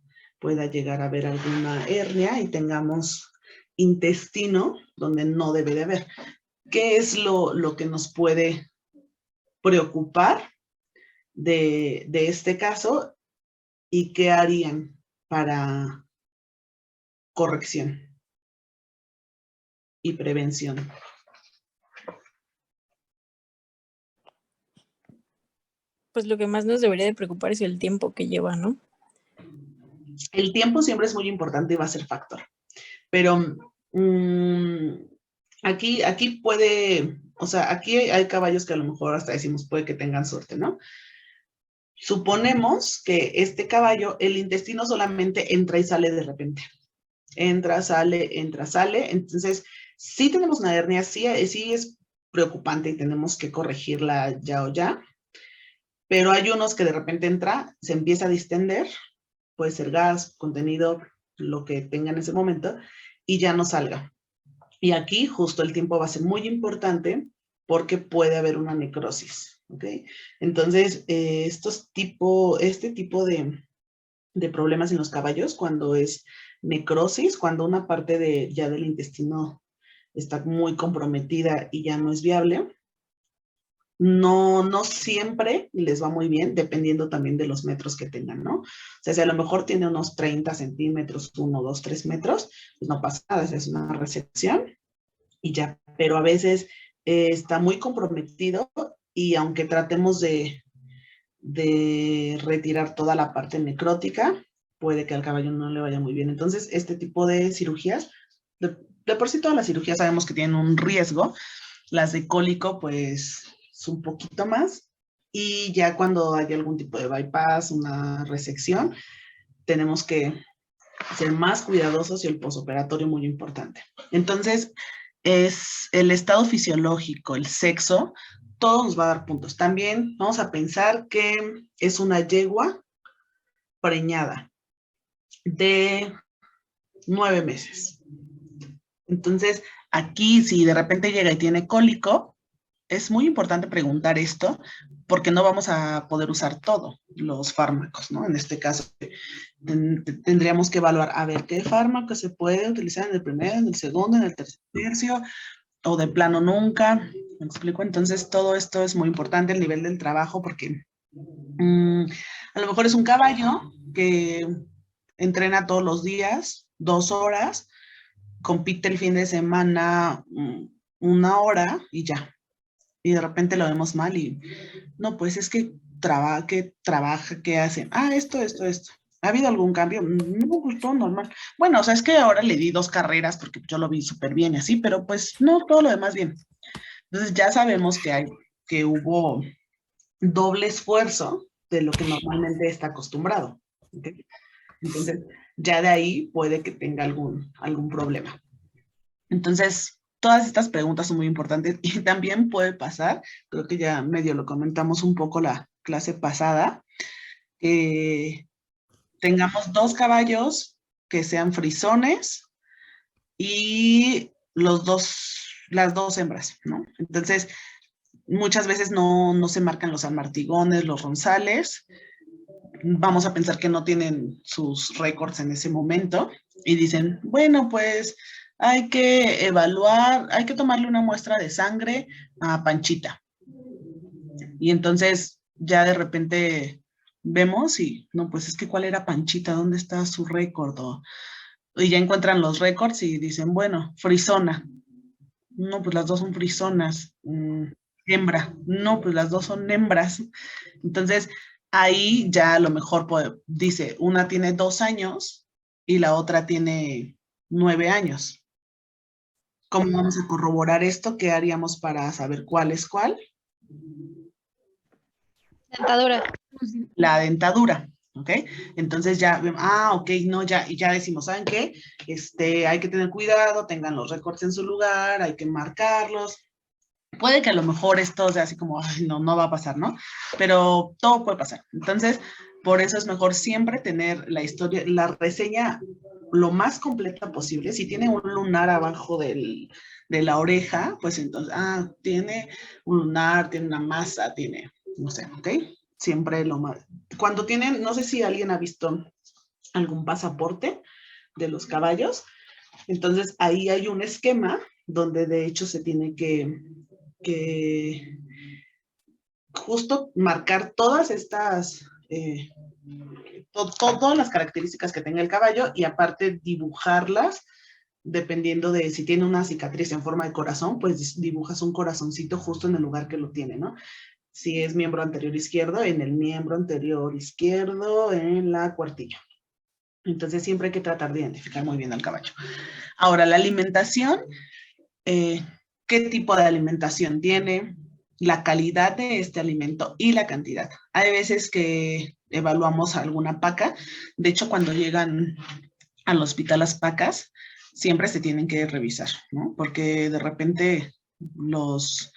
llegar a haber alguna hernia y tengamos intestino donde no debe de haber. ¿Qué es lo que nos puede preocupar de este caso y qué harían para corrección y prevención? Pues lo que más nos debería de preocupar es el tiempo que lleva, ¿no? El tiempo siempre es muy importante y va a ser factor. Pero aquí puede, o sea, aquí hay caballos que a lo mejor hasta decimos puede que tengan suerte, ¿no? Suponemos que este caballo, el intestino solamente entra y sale de repente. Entra, sale, entra, sale. Entonces, sí tenemos una hernia, sí es preocupante y tenemos que corregirla ya o ya. Pero hay unos que de repente entra, se empieza a distender, puede ser gas, contenido, lo que tenga en ese momento, y ya no salga. Y aquí justo el tiempo va a ser muy importante porque puede haber una necrosis, ¿ok? Entonces, este tipo de problemas en los caballos, cuando es necrosis, cuando una parte ya del intestino está muy comprometida y ya no es viable, no siempre les va muy bien, dependiendo también de los metros que tengan, ¿no? O sea, si a lo mejor tiene unos 30 centímetros, 1, 2, 3 metros, pues no pasa nada, es una resección y ya. Pero a veces está muy comprometido y aunque tratemos de retirar toda la parte necrótica, puede que al caballo no le vaya muy bien. Entonces, este tipo de cirugías, de por sí todas las cirugías sabemos que tienen un riesgo. Las de cólico, pues, es un poquito más. Y ya cuando hay algún tipo de bypass, una resección, tenemos que ser más cuidadosos y el posoperatorio muy importante. Entonces, es el estado fisiológico, el sexo, todo nos va a dar puntos. También vamos a pensar que es una yegua preñada de 9 meses. Entonces, aquí si de repente llega y tiene cólico, es muy importante preguntar esto porque no vamos a poder usar todos los fármacos, ¿no? En este caso, tendríamos que evaluar a ver qué fármaco se puede utilizar en el primero, en el segundo, en el tercer tercio, o de plano nunca. ¿Me explico? Entonces, todo esto es muy importante, el nivel del trabajo, porque a lo mejor es un caballo que entrena todos los días, 2 horas, compite el fin de semana 1 hora y ya. Y de repente lo vemos mal y no, pues es que trabaja, ¿qué hace? Esto. ¿Ha habido algún cambio? No, pues todo normal. Bueno, o sea, es que ahora le di 2 carreras porque yo lo vi súper bien y así, pero pues no, todo lo demás bien. Entonces ya sabemos que hubo doble esfuerzo de lo que normalmente está acostumbrado. ¿Okay? Entonces, ya de ahí puede que tenga algún problema. Entonces, todas estas preguntas son muy importantes y también puede pasar, creo que ya medio lo comentamos un poco la clase pasada, que tengamos 2 caballos que sean frisones y las 2 hembras, ¿no? Entonces, muchas veces no se marcan los almartigones, los ronzales. Vamos a pensar que no tienen sus récords en ese momento y dicen, bueno, pues hay que evaluar, hay que tomarle una muestra de sangre a Panchita. Y entonces ya de repente vemos y, no, pues es que ¿cuál era Panchita? ¿Dónde está su récord? Y ya encuentran los récords y dicen, bueno, frisona. No, pues las 2 son frisonas. Hembra. No, pues las 2 son hembras. Entonces, ahí ya a lo mejor dice, una tiene 2 años y la otra tiene 9 años. ¿Cómo vamos a corroborar esto? ¿Qué haríamos para saber cuál es cuál? Dentadura. La dentadura, ¿ok? Entonces ya, ok, no, ya decimos, ¿saben qué? Hay que tener cuidado, tengan los récords en su lugar, hay que marcarlos. Puede que a lo mejor esto sea así como, no va a pasar, ¿no? Pero todo puede pasar. Entonces, por eso es mejor siempre tener la historia, la reseña lo más completa posible. Si tiene un lunar abajo de la oreja, pues entonces, tiene un lunar, tiene una masa, tiene, no sé, ¿ok? Siempre lo más. Cuando tienen, no sé si alguien ha visto algún pasaporte de los caballos, entonces ahí hay un esquema donde de hecho se tiene que justo marcar todas estas, todas las características que tenga el caballo y aparte dibujarlas dependiendo de si tiene una cicatriz en forma de corazón, pues dibujas un corazoncito justo en el lugar que lo tiene, ¿no? Si es miembro anterior izquierdo, en el miembro anterior izquierdo, en la cuartilla. Entonces siempre hay que tratar de identificar muy bien al caballo. Ahora, la alimentación, ¿qué tipo de alimentación tiene? La calidad de este alimento y la cantidad. Hay veces que evaluamos alguna paca. De hecho, cuando llegan al hospital las pacas, siempre se tienen que revisar, ¿no? Porque de repente los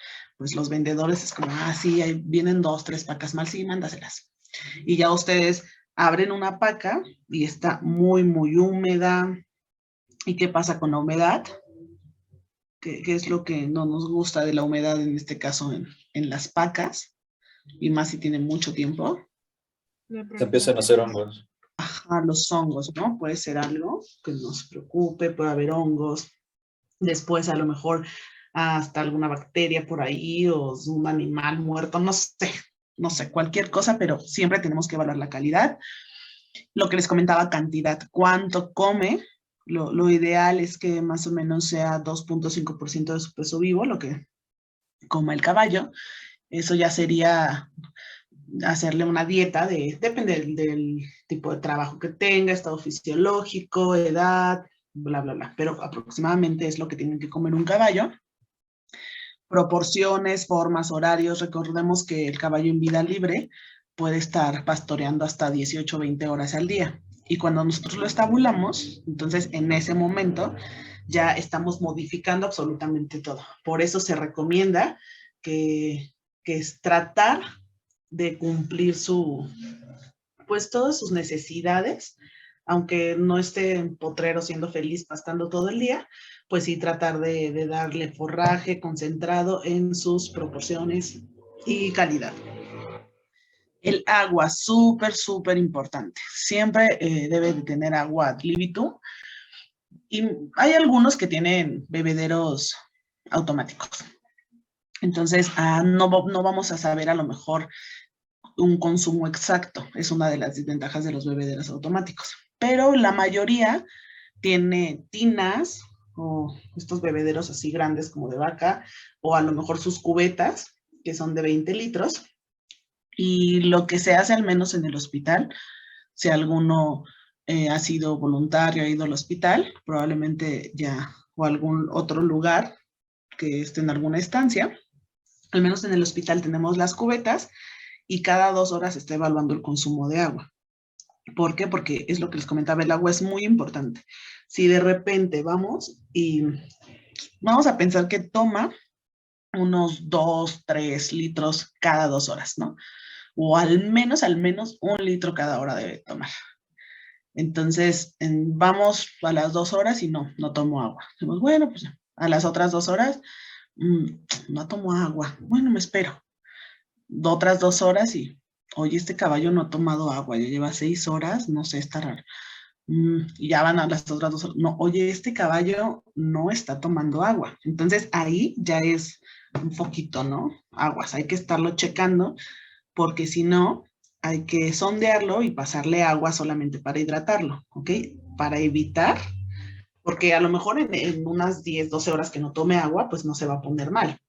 vendedores es como, sí, ahí vienen 2, 3 pacas mal, sí, mándaselas. Y ya ustedes abren una paca y está muy, muy húmeda. ¿Y qué pasa con la humedad? ¿Qué es lo que no nos gusta de la humedad en este caso en las pacas? Y más si tienen mucho tiempo. Se empiezan a hacer hongos. Los hongos, ¿no? Puede ser algo que nos preocupe, puede haber hongos. Después a lo mejor hasta alguna bacteria por ahí o un animal muerto, no sé, cualquier cosa, pero siempre tenemos que evaluar la calidad. Lo que les comentaba, cantidad, cuánto come. Lo ideal es que más o menos sea 2.5% de su peso vivo, lo que coma el caballo. Eso ya sería hacerle una dieta, depende del tipo de trabajo que tenga, estado fisiológico, edad, bla, bla, bla. Pero aproximadamente es lo que tienen que comer un caballo. Proporciones, formas, horarios. Recordemos que el caballo en vida libre puede estar pastoreando hasta 18 o 20 horas al día. Y cuando nosotros lo estabulamos, entonces en ese momento ya estamos modificando absolutamente todo. Por eso se recomienda que es tratar de cumplir pues todas sus necesidades, aunque no esté en potrero siendo feliz pastando todo el día, pues sí tratar de darle forraje concentrado en sus proporciones y calidad. El agua, súper, súper importante. Siempre debe de tener agua ad libitum. Y hay algunos que tienen bebederos automáticos. Entonces, no vamos a saber a lo mejor un consumo exacto. Es una de las desventajas de los bebederos automáticos. Pero la mayoría tiene tinas o estos bebederos así grandes como de vaca, o a lo mejor sus cubetas, que son de 20 litros. Y lo que se hace al menos en el hospital, si alguno ha sido voluntario, ha ido al hospital, probablemente ya, o algún otro lugar que esté en alguna estancia, al menos en el hospital tenemos las cubetas y cada 2 horas se está evaluando el consumo de agua. ¿Por qué? Porque es lo que les comentaba, el agua es muy importante. Si de repente vamos a pensar que toma unos 2, 3 litros cada 2 horas, ¿no? O al menos 1 litro cada hora debe tomar. Entonces, vamos a las 2 horas y no tomo agua. Decimos, bueno, pues a las otras 2 horas, no tomo agua. Bueno, me espero. Otras 2 horas y, oye, este caballo no ha tomado agua, ya lleva 6 horas, no sé, está raro. Y ya van a las otras 2 horas. No, oye, este caballo no está tomando agua. Entonces, ahí ya es un poquito, ¿no? Aguas, hay que estarlo checando, porque si no, hay que sondearlo y pasarle agua solamente para hidratarlo, ¿ok? Para evitar, porque a lo mejor en unas 10, 12 horas que no tome agua, pues no se va a poner mal.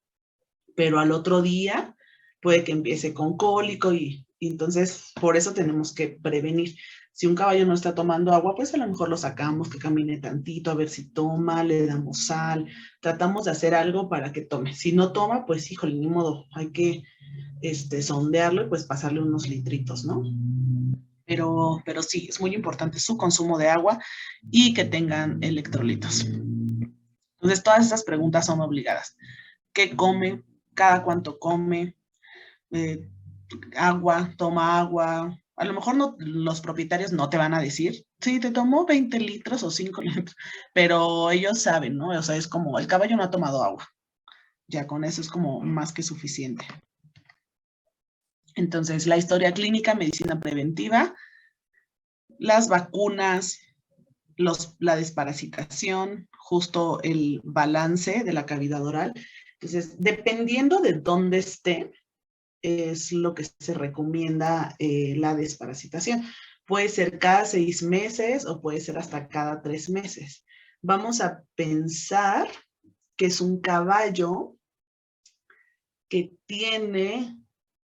Pero al otro día puede que empiece con cólico y entonces por eso tenemos que prevenir. Si un caballo no está tomando agua, pues a lo mejor lo sacamos, que camine tantito, a ver si toma, le damos sal, tratamos de hacer algo para que tome. Si no toma, pues híjole, ni modo, hay que sondearlo y pues pasarle unos litritos, ¿no? Pero sí, es muy importante su consumo de agua y que tengan electrolitos. Entonces, todas estas preguntas son obligadas. ¿Qué come? ¿Cada cuánto come? Agua, toma agua. A lo mejor no, los propietarios no te van a decir, sí, te tomó 20 litros o 5 litros, pero ellos saben, ¿no? O sea, es como, el caballo no ha tomado agua. Ya con eso es como más que suficiente. Entonces, la historia clínica, medicina preventiva, las vacunas, la desparasitación, justo el balance de la cavidad oral. Entonces, dependiendo de dónde esté, es lo que se recomienda la desparasitación. Puede ser cada 6 meses o puede ser hasta cada 3 meses. Vamos a pensar que es un caballo que tiene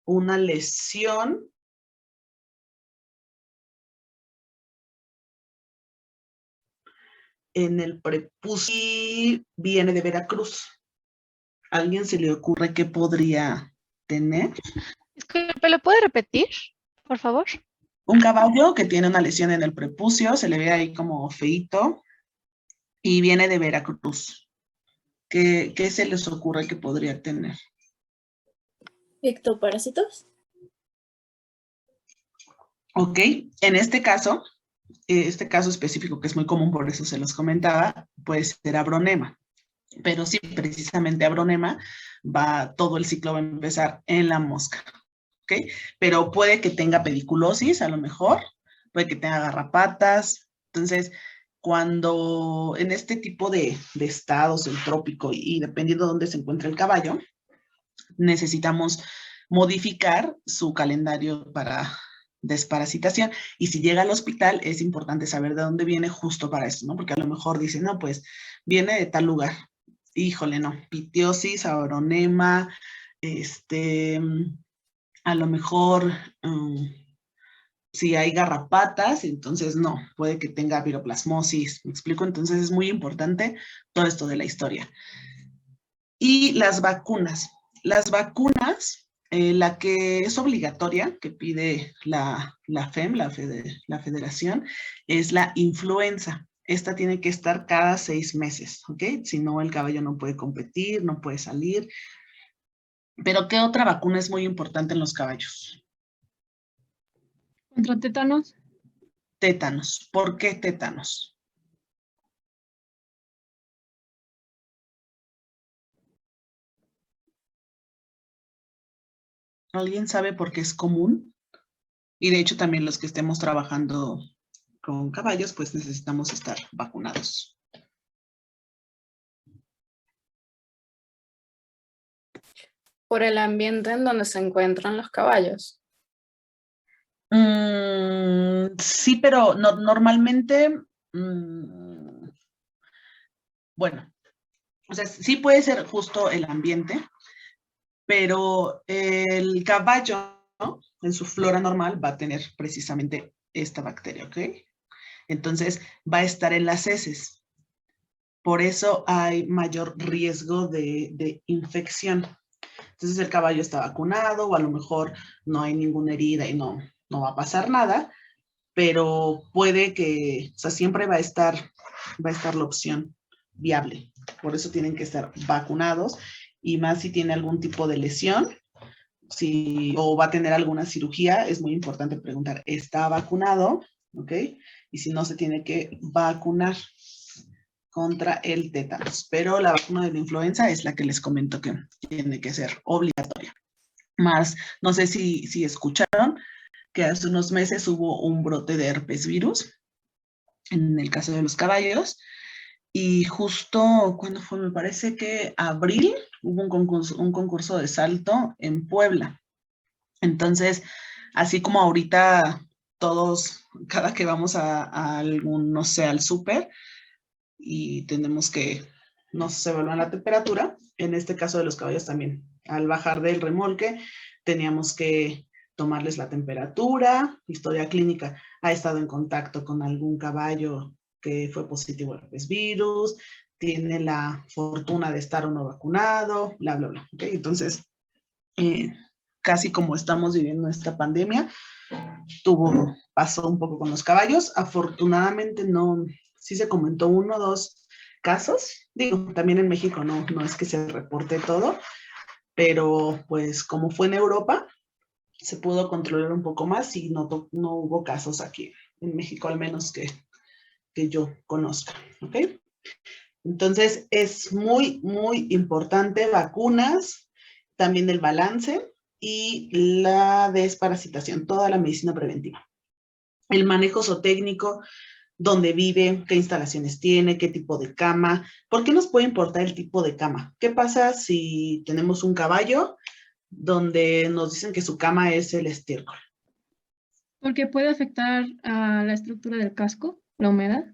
una lesión en el prepucio y viene de Veracruz. ¿A alguien se le ocurre qué podría tener? ¿Me lo puede repetir, por favor? Un caballo que tiene una lesión en el prepucio, se le ve ahí como feíto y viene de Veracruz. ¿Qué se les ocurre que podría tener? ¿Ectoparásitos? Ok, en este caso específico que es muy común, por eso se los comentaba, puede ser abronema. Pero sí, precisamente abronema, todo el ciclo va a empezar en la mosca. ¿Ok? Pero puede que tenga pediculosis, a lo mejor, puede que tenga garrapatas. Entonces, cuando en este tipo de estados, el trópico, y dependiendo de dónde se encuentre el caballo, necesitamos modificar su calendario para desparasitación. Y si llega al hospital, es importante saber de dónde viene justo para esto, ¿no? Porque a lo mejor dicen, no, pues viene de tal lugar. Híjole, no, pitiosis, abronema, A lo mejor, si hay garrapatas, entonces no, puede que tenga viroplasmosis, ¿me explico? Entonces es muy importante todo esto de la historia. Y las vacunas. Las vacunas, la que es obligatoria, que pide la FEM, la federación, es la influenza. Esta tiene que estar cada 6 meses, ¿ok? Si no, el caballo no puede competir, no puede salir. Pero, ¿qué otra vacuna es muy importante en los caballos? ¿Contra tétanos? Tétanos. ¿Por qué tétanos? ¿Alguien sabe por qué es común? Y de hecho también los que estemos trabajando con caballos, pues necesitamos estar vacunados. Por el ambiente en donde se encuentran los caballos. Sí, pero no, normalmente, bueno, o sea, sí puede ser justo el ambiente, pero el caballo, ¿no?, en su flora normal va a tener precisamente esta bacteria, ¿ok? Entonces va a estar en las heces. Por eso hay mayor riesgo de infección. Entonces el caballo está vacunado o a lo mejor no hay ninguna herida y no va a pasar nada, pero puede que, o sea, siempre va a estar la opción viable. Por eso tienen que estar vacunados y más si tiene algún tipo de lesión, o va a tener alguna cirugía, es muy importante preguntar, ¿está vacunado? ¿Ok? Y si no, se tiene que vacunar contra el tétanos. Pero la vacuna de la influenza es la que les comento que tiene que ser obligatoria. Más, no sé si escucharon que hace unos meses hubo un brote de herpes virus, en el caso de los caballos, y justo, ¿cuándo fue? Me parece que abril, hubo un concurso de salto en Puebla. Entonces, así como ahorita todos, cada que vamos a algún, no sé, al súper, y tenemos que, no se evalúa la temperatura, en este caso de los caballos también, al bajar del remolque, teníamos que tomarles la temperatura, historia clínica, ha estado en contacto con algún caballo que fue positivo al herpes virus, tiene la fortuna de estar o no vacunado, bla, bla, bla. ¿Okay? Entonces, casi como estamos viviendo esta pandemia, pasó un poco con los caballos. Afortunadamente no, sí se comentó 1 o 2 casos. Digo, también en México no es que se reporte todo, pero pues como fue en Europa, se pudo controlar un poco más y no hubo casos aquí en México, al menos que yo conozca, ¿ok? Entonces es muy, muy importante vacunas, también el balance y la desparasitación, toda la medicina preventiva. El manejo zootécnico, dónde vive, qué instalaciones tiene, qué tipo de cama. ¿Por qué nos puede importar el tipo de cama? ¿Qué pasa si tenemos un caballo donde nos dicen que su cama es el estiércol? Porque puede afectar a la estructura del casco, la humedad.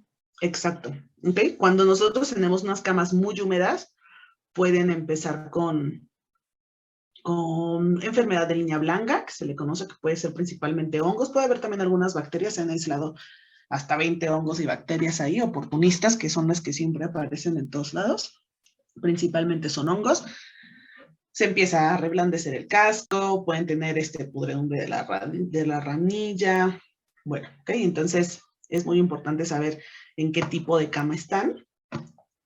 Exacto. ¿Okay? Cuando nosotros tenemos unas camas muy húmedas, pueden empezar con enfermedad de línea blanca, que se le conoce, que puede ser principalmente hongos. Puede haber también algunas bacterias, se han aislado hasta 20 hongos y bacterias ahí, oportunistas, que son las que siempre aparecen en todos lados. Principalmente son hongos. Se empieza a reblandecer el casco, pueden tener pudredumbre de la ranilla. Bueno, ¿ok? Entonces es muy importante saber en qué tipo de cama están.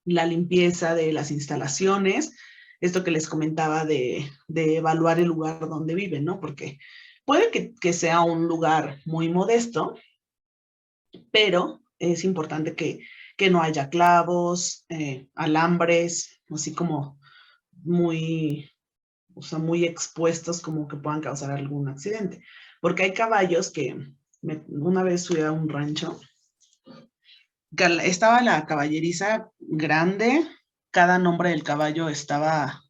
La limpieza de las instalaciones, esto que les comentaba de evaluar el lugar donde viven, ¿no? Porque puede que sea un lugar muy modesto, pero es importante que no haya clavos, alambres, así como muy expuestos, como que puedan causar algún accidente. Porque hay caballos que, una vez fui a un rancho, estaba la caballeriza grande, cada nombre del caballo estaba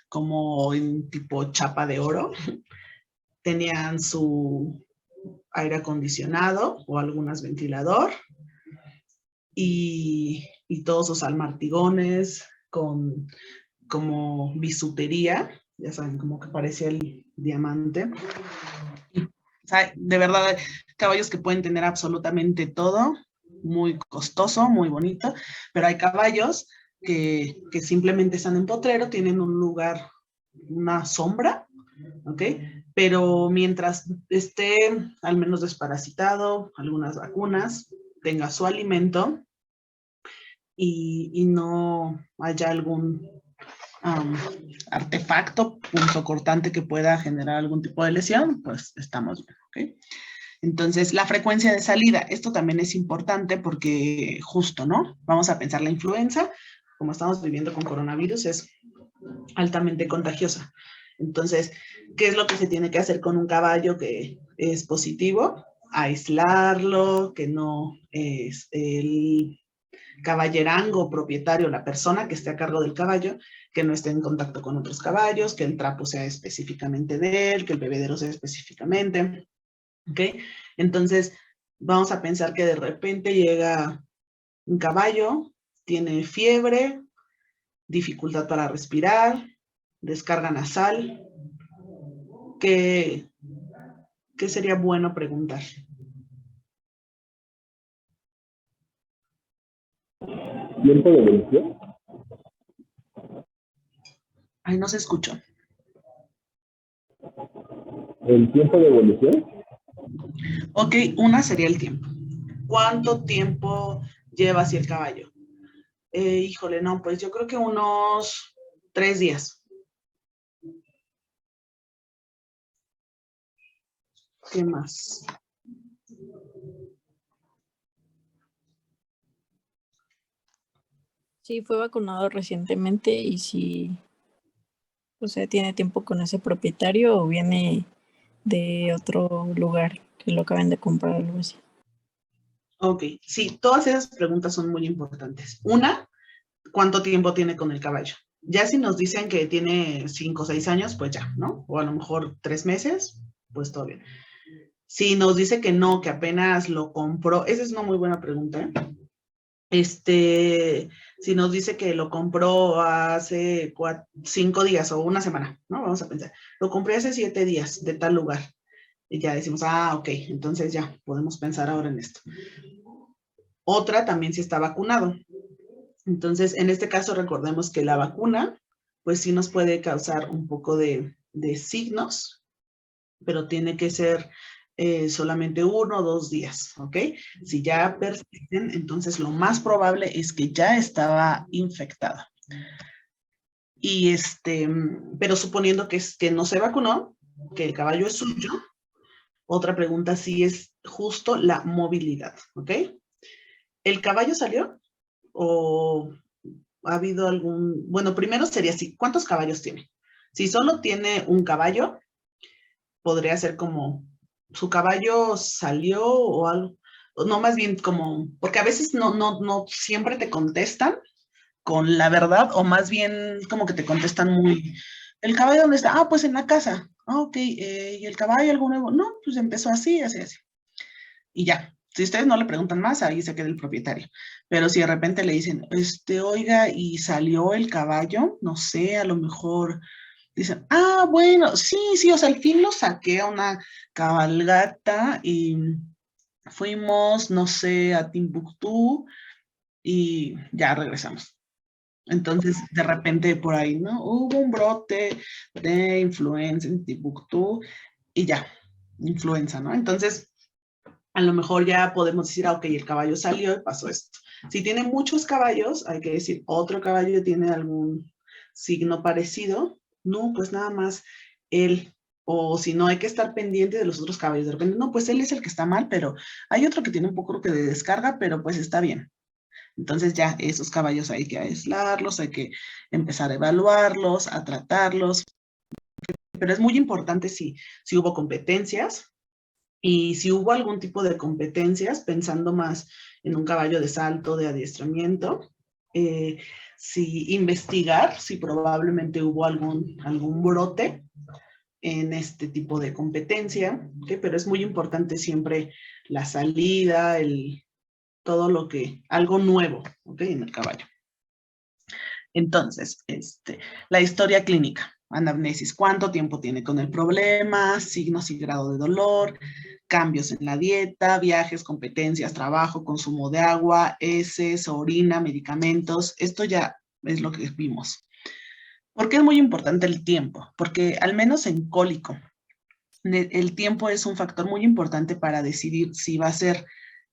como en tipo chapa de oro, tenían su aire acondicionado o algunas ventilador y todos sus almartigones con como bisutería, ya saben, como que parecía el diamante. O sea, de verdad, caballos que pueden tener absolutamente todo, muy costoso, muy bonito, pero hay caballos que simplemente están en potrero, tienen un lugar, una sombra, ¿ok? Pero mientras esté al menos desparasitado, algunas vacunas, tenga su alimento y no haya algún artefacto punzocortante que pueda generar algún tipo de lesión, pues estamos bien, ¿ok? Entonces, la frecuencia de salida, esto también es importante porque justo, ¿no? Vamos a pensar la influenza, como estamos viviendo con coronavirus, es altamente contagiosa. Entonces, ¿qué es lo que se tiene que hacer con un caballo que es positivo? Aislarlo, que no es el caballerango propietario, la persona que esté a cargo del caballo, que no esté en contacto con otros caballos, que el trapo sea específicamente de él, que el bebedero sea específicamente, ¿ok? Entonces, vamos a pensar que de repente llega un caballo, tiene fiebre, dificultad para respirar, descarga nasal. ¿Qué sería bueno preguntar? ¿Tiempo de evolución? Ay, no se escuchó. ¿El tiempo de evolución? Ok, una sería el tiempo. ¿Cuánto tiempo lleva así el caballo? Híjole, no, pues yo creo que unos 3 días. ¿Qué más? Sí, fue vacunado recientemente y si, o sea, tiene tiempo con ese propietario o viene de otro lugar que lo acaben de comprar o algo así. Ok, sí, todas esas preguntas son muy importantes. Una, ¿cuánto tiempo tiene con el caballo? Ya si nos dicen que tiene 5 o 6 años, pues ya, ¿no? O a lo mejor 3 meses, pues todo bien. Si nos dice que no, que apenas lo compró, esa es una muy buena pregunta, ¿eh? Si nos dice que lo compró hace 5 días o una semana, ¿no? Vamos a pensar, lo compré hace 7 días de tal lugar. Y ya decimos, ok, entonces ya podemos pensar ahora en esto. Otra también si está vacunado. Entonces, en este caso, recordemos que la vacuna, pues sí nos puede causar un poco de signos, pero tiene que ser solamente 1 o 2 días, ¿ok? Si ya persisten, entonces lo más probable es que ya estaba infectada. Y pero suponiendo que no se vacunó, que el caballo es suyo, otra pregunta sí es justo la movilidad, ¿ok? ¿El caballo salió o ha habido algún? Bueno, primero sería así, ¿cuántos caballos tiene? Si solo tiene un caballo, podría ser como, su caballo salió o algo, no, más bien como, porque a veces no siempre te contestan con la verdad, o más bien como que te contestan muy, ¿el caballo dónde está? Pues en la casa. Ok, ¿y el caballo algo nuevo? No, pues empezó así, así, así. Y ya. Si ustedes no le preguntan más, ahí se queda el propietario. Pero si de repente le dicen, oiga, ¿y salió el caballo? No sé, a lo mejor dicen, bueno, sí, o sea, al fin lo saqué a una cabalgata y fuimos, no sé, a Timbuktu y ya regresamos. Entonces, de repente por ahí, ¿no? Hubo un brote de influenza en Timbuktu y ya, influenza, ¿no? Entonces, a lo mejor ya podemos decir, ok, el caballo salió y pasó esto. Si tiene muchos caballos, hay que decir, otro caballo tiene algún signo parecido. No, pues nada más él. O si no, hay que estar pendiente de los otros caballos. De repente, no, pues él es el que está mal, pero hay otro que tiene un poco de descarga, pero pues está bien. Entonces ya esos caballos hay que aislarlos, hay que empezar a evaluarlos, a tratarlos. Pero es muy importante si hubo competencias. Y si hubo algún tipo de competencias, pensando más en un caballo de salto, de adiestramiento, si investigar si probablemente hubo algún brote en este tipo de competencia, ¿okay? Pero es muy importante siempre la salida, todo lo que, algo nuevo, ¿okay? En el caballo. Entonces, la historia clínica. anamnesis, cuánto tiempo tiene con el problema, signos y grado de dolor, cambios en la dieta, viajes, competencias, trabajo, consumo de agua, heces, orina, medicamentos. Esto ya es lo que vimos. ¿Por qué es muy importante el tiempo? Porque al menos en cólico, el tiempo es un factor muy importante para decidir si va a ser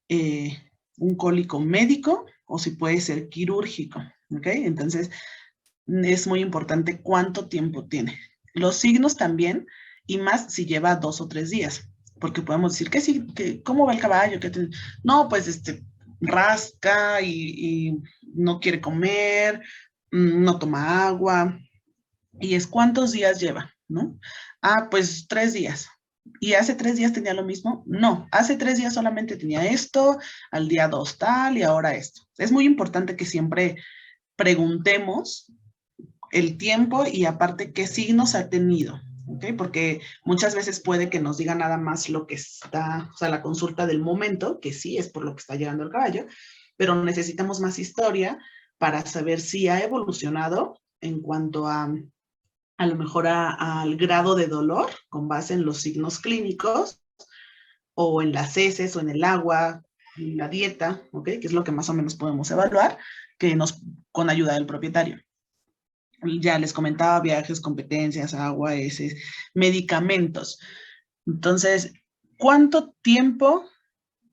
un cólico médico o si puede ser quirúrgico, ¿ok? Entonces, es muy importante cuánto tiempo tiene. Los signos también, y más si lleva 2 o 3 días, porque podemos decir que sí, que cómo va el caballo, no, pues rasca y no quiere comer, no toma agua, y es cuántos días lleva, ¿no? Ah, pues 3 días. ¿Y hace 3 días tenía lo mismo? No, hace 3 días solamente tenía esto, al día 2 tal y ahora esto. Es muy importante que siempre preguntemos el tiempo y aparte qué signos ha tenido, ¿ok? Porque muchas veces puede que nos diga nada más lo que está, o sea, la consulta del momento, que sí es por lo que está llegando el caballo, pero necesitamos más historia para saber si ha evolucionado en cuanto a lo mejor al grado de dolor con base en los signos clínicos o en las heces o en el agua, en la dieta, ¿ok? Que es lo que más o menos podemos evaluar con ayuda del propietario. Ya les comentaba viajes, competencias, agua, heces, medicamentos. Entonces, ¿cuánto tiempo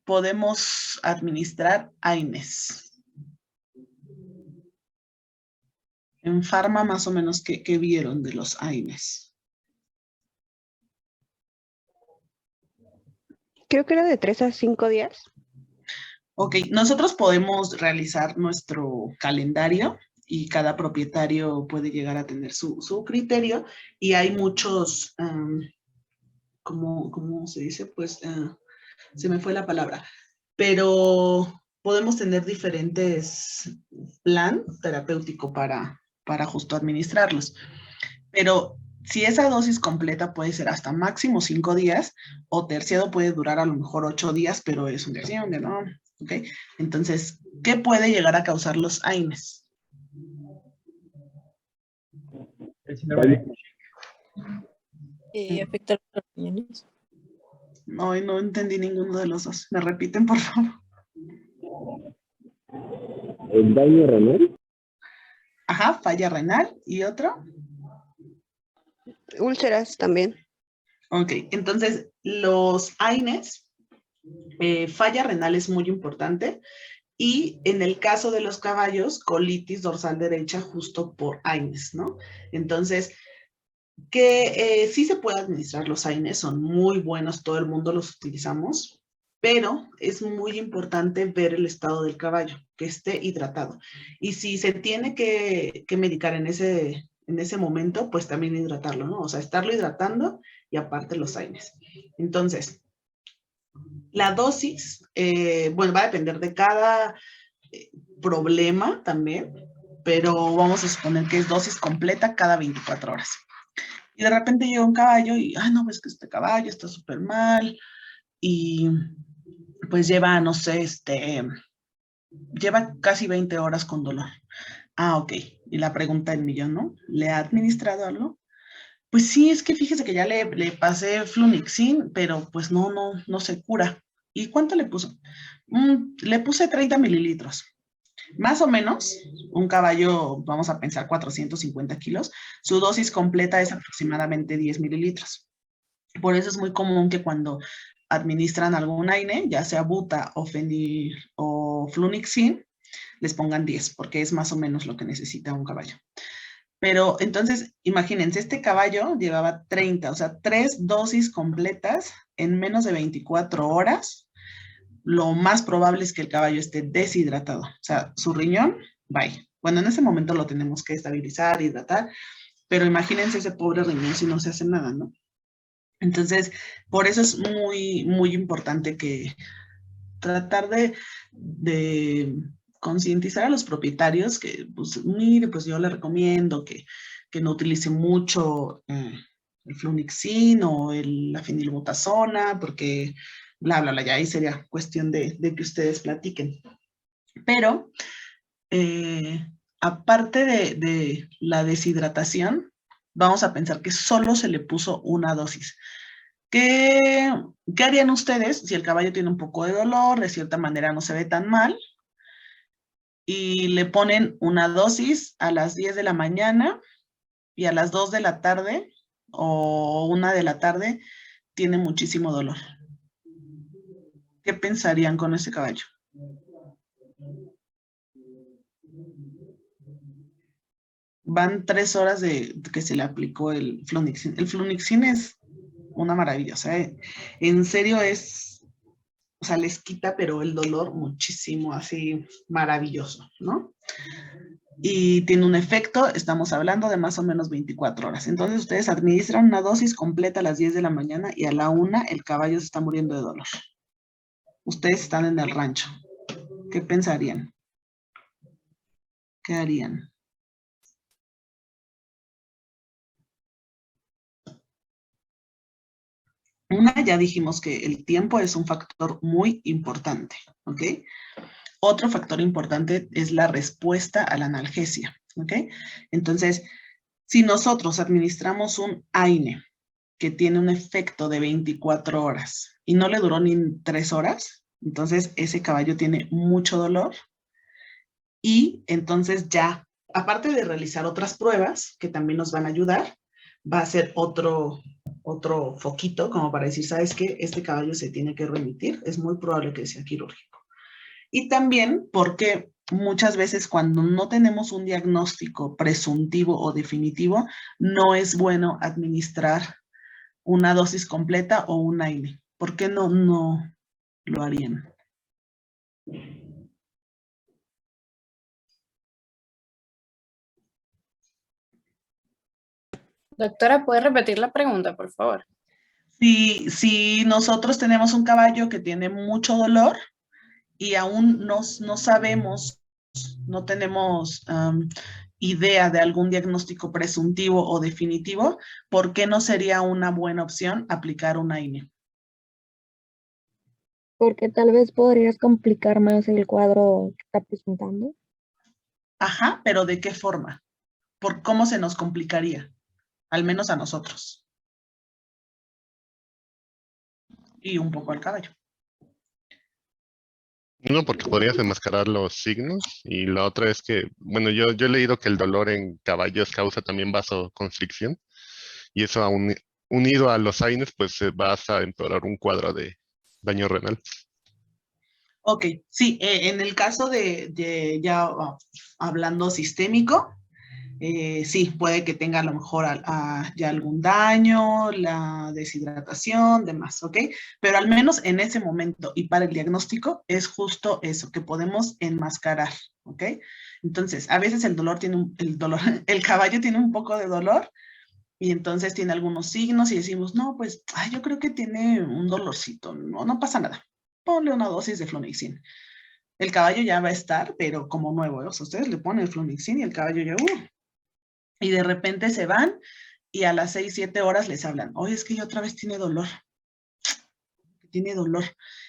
podemos administrar AINES? En Pharma, más o menos, ¿qué vieron de los AINES? Creo que era de 3 a 5 días. Ok, nosotros podemos realizar nuestro calendario y cada propietario puede llegar a tener su criterio y hay muchos, ¿cómo se dice? Pues se me fue la palabra, pero podemos tener diferentes plan terapéutico para justo administrarlos. Pero si esa dosis completa puede ser hasta máximo 5 días o terciado puede durar a lo mejor 8 días, pero es un día sí, un día no. ¿Ok? Entonces, ¿qué puede llegar a causar los AINES? Afectar los riñones. No entendí ninguno de los dos. ¿Me repiten, por favor? ¿El daño renal? Ajá, falla renal. ¿Y otro? Úlceras también. Ok, entonces los AINES, falla renal es muy importante y en el caso de los caballos, colitis dorsal derecha justo por AINES, ¿no? Entonces, que sí se puede administrar los AINES, son muy buenos, todo el mundo los utilizamos, pero es muy importante ver el estado del caballo, que esté hidratado. Y si se tiene que medicar en ese momento, pues también hidratarlo, ¿no? O sea, estarlo hidratando y aparte los AINES. Entonces, la dosis, bueno, va a depender de cada problema también, pero vamos a suponer que es dosis completa cada 24 horas. Y de repente llega un caballo y, no, pues que este caballo está súper mal y pues lleva, no sé, lleva casi 20 horas con dolor. Ah, ok. Y la pregunta del millón, ¿no? ¿Le ha administrado algo? Pues sí, es que fíjese que ya le pasé Flunixin, pero pues no se cura. ¿Y cuánto le puso? Le puse 30 mililitros. Más o menos, un caballo, vamos a pensar 450 kilos, su dosis completa es aproximadamente 10 mililitros. Por eso es muy común que cuando administran algún AINE, ya sea buta o Flunixin, les pongan 10, porque es más o menos lo que necesita un caballo. Pero entonces, imagínense, este caballo llevaba 30, o sea, 3 dosis completas en menos de 24 horas. Lo más probable es que el caballo esté deshidratado. O sea, su riñón, bye. Bueno, en ese momento lo tenemos que estabilizar, hidratar, pero imagínense ese pobre riñón si no se hace nada, ¿no? Entonces, por eso es muy, muy importante que tratar de concientizar a los propietarios que, pues, mire, pues yo le recomiendo que no utilice mucho el Flunixin o la fenilbutazona, porque bla, bla, bla, ya ahí sería cuestión de que ustedes platiquen. Pero, aparte de la deshidratación, Vamos a pensar que solo se le puso una dosis. ¿Qué harían ustedes si el caballo tiene un poco de dolor, de cierta manera no se ve tan mal, y le ponen una dosis a las 10 de la mañana y a las 2 de la tarde o 1 de la tarde tiene muchísimo dolor? ¿Qué pensarían con ese caballo? Van 3 horas de que se le aplicó el Flunixin. El Flunixin es una maravilla, o sea, en serio es, o sea, les quita, pero el dolor muchísimo, así maravilloso, ¿no? Y tiene un efecto, estamos hablando de más o menos 24 horas. Entonces ustedes administran una dosis completa a las 10 de la mañana y a la 1 el caballo se está muriendo de dolor. Ustedes están en el rancho. ¿Qué pensarían? ¿Qué harían? Una, ya dijimos que el tiempo es un factor muy importante, ¿ok? Otro factor importante es la respuesta a la analgesia, ¿ok? Entonces, si nosotros administramos un AINE que tiene un efecto de 24 horas y no le duró ni 3 horas, entonces ese caballo tiene mucho dolor y entonces ya, aparte de realizar otras pruebas que también nos van a ayudar, va a ser otro foquito como para decir, ¿sabes qué? Este caballo se tiene que remitir, es muy probable que sea quirúrgico. Y también porque muchas veces cuando no tenemos un diagnóstico presuntivo o definitivo, no es bueno administrar una dosis completa o un AINE. ¿Por qué no lo harían? Doctora, ¿puede repetir la pregunta, por favor? Si nosotros tenemos un caballo que tiene mucho dolor y aún no sabemos, no tenemos idea de algún diagnóstico presuntivo o definitivo, ¿por qué no sería una buena opción aplicar un AINE? Porque tal vez podrías complicar más el cuadro que está presentando. Ajá, pero ¿de qué forma? ¿Por cómo se nos complicaría? Al menos a nosotros. Y un poco al caballo. Uno, porque podrías enmascarar los signos, y la otra es que, bueno, yo he leído que el dolor en caballos causa también vasoconstricción, y eso unido a los AINES, pues vas a empeorar un cuadro de daño renal. Ok, sí, en el caso de ya hablando sistémico, sí, puede que tenga a lo mejor ya algún daño, la deshidratación, demás, ¿ok? Pero al menos en ese momento y para el diagnóstico es justo eso, que podemos enmascarar, ¿ok? Entonces, a veces el caballo tiene un poco de dolor y entonces tiene algunos signos y decimos, no, pues, yo creo que tiene un dolorcito, no pasa nada, ponle una dosis de Flunixin. El caballo ya va a estar, pero como nuevo, ¿eh? O sea, ustedes le ponen el Flunixin y el caballo ya, y de repente se van y a las 6, 7 horas les hablan, oye, es que ya otra vez tiene dolor.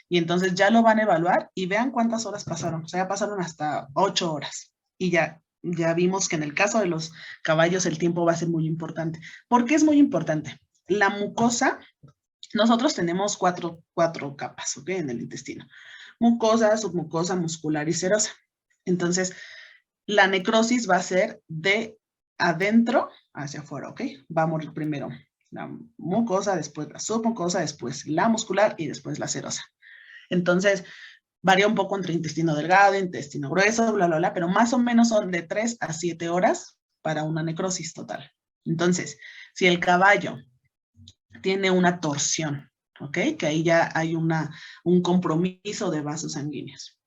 Y entonces ya lo van a evaluar y vean cuántas horas pasaron. O sea, ya pasaron hasta 8 horas. Y ya vimos que en el caso de los caballos el tiempo va a ser muy importante. ¿Por qué es muy importante? La mucosa, nosotros tenemos cuatro capas, ¿ok? En el intestino. Mucosa, submucosa, muscular y serosa. Entonces, la necrosis va a ser de adentro hacia afuera, ¿ok? Va a morir primero la mucosa, después la submucosa, después la muscular y después la serosa. Entonces, varía un poco entre intestino delgado, intestino grueso, bla, bla, bla, pero más o menos son de 3 a 7 horas para una necrosis total. Entonces, si el caballo tiene una torsión, ¿ok? Que ahí ya hay un compromiso de vasos sanguíneos.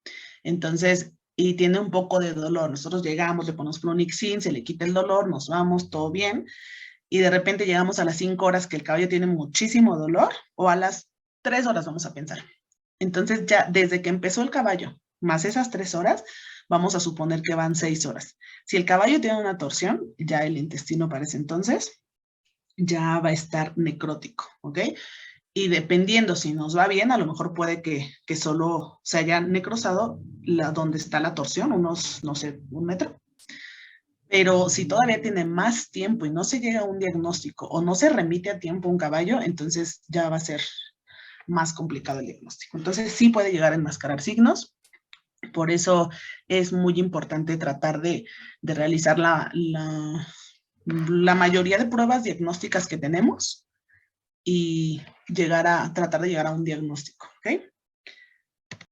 Entonces, y tiene un poco de dolor. Nosotros llegamos, le ponemos Flunixin, se le quita el dolor, nos vamos, todo bien, y de repente llegamos a las 5 horas que el caballo tiene muchísimo dolor, o a las 3 horas vamos a pensar. Entonces ya desde que empezó el caballo, más esas 3 horas, vamos a suponer que van 6 horas. Si el caballo tiene una torsión, ya el intestino para ese entonces ya va a estar necrótico, ¿ok? Y dependiendo si nos va bien, a lo mejor puede que solo se haya necrosado donde está la torsión, unos, no sé, 1 metro. Pero si todavía tiene más tiempo y no se llega a un diagnóstico o no se remite a tiempo un caballo, entonces ya va a ser más complicado el diagnóstico. Entonces sí puede llegar a enmascarar signos. Por eso es muy importante tratar de realizar la mayoría de pruebas diagnósticas que tenemos y tratar de llegar a un diagnóstico, ¿ok?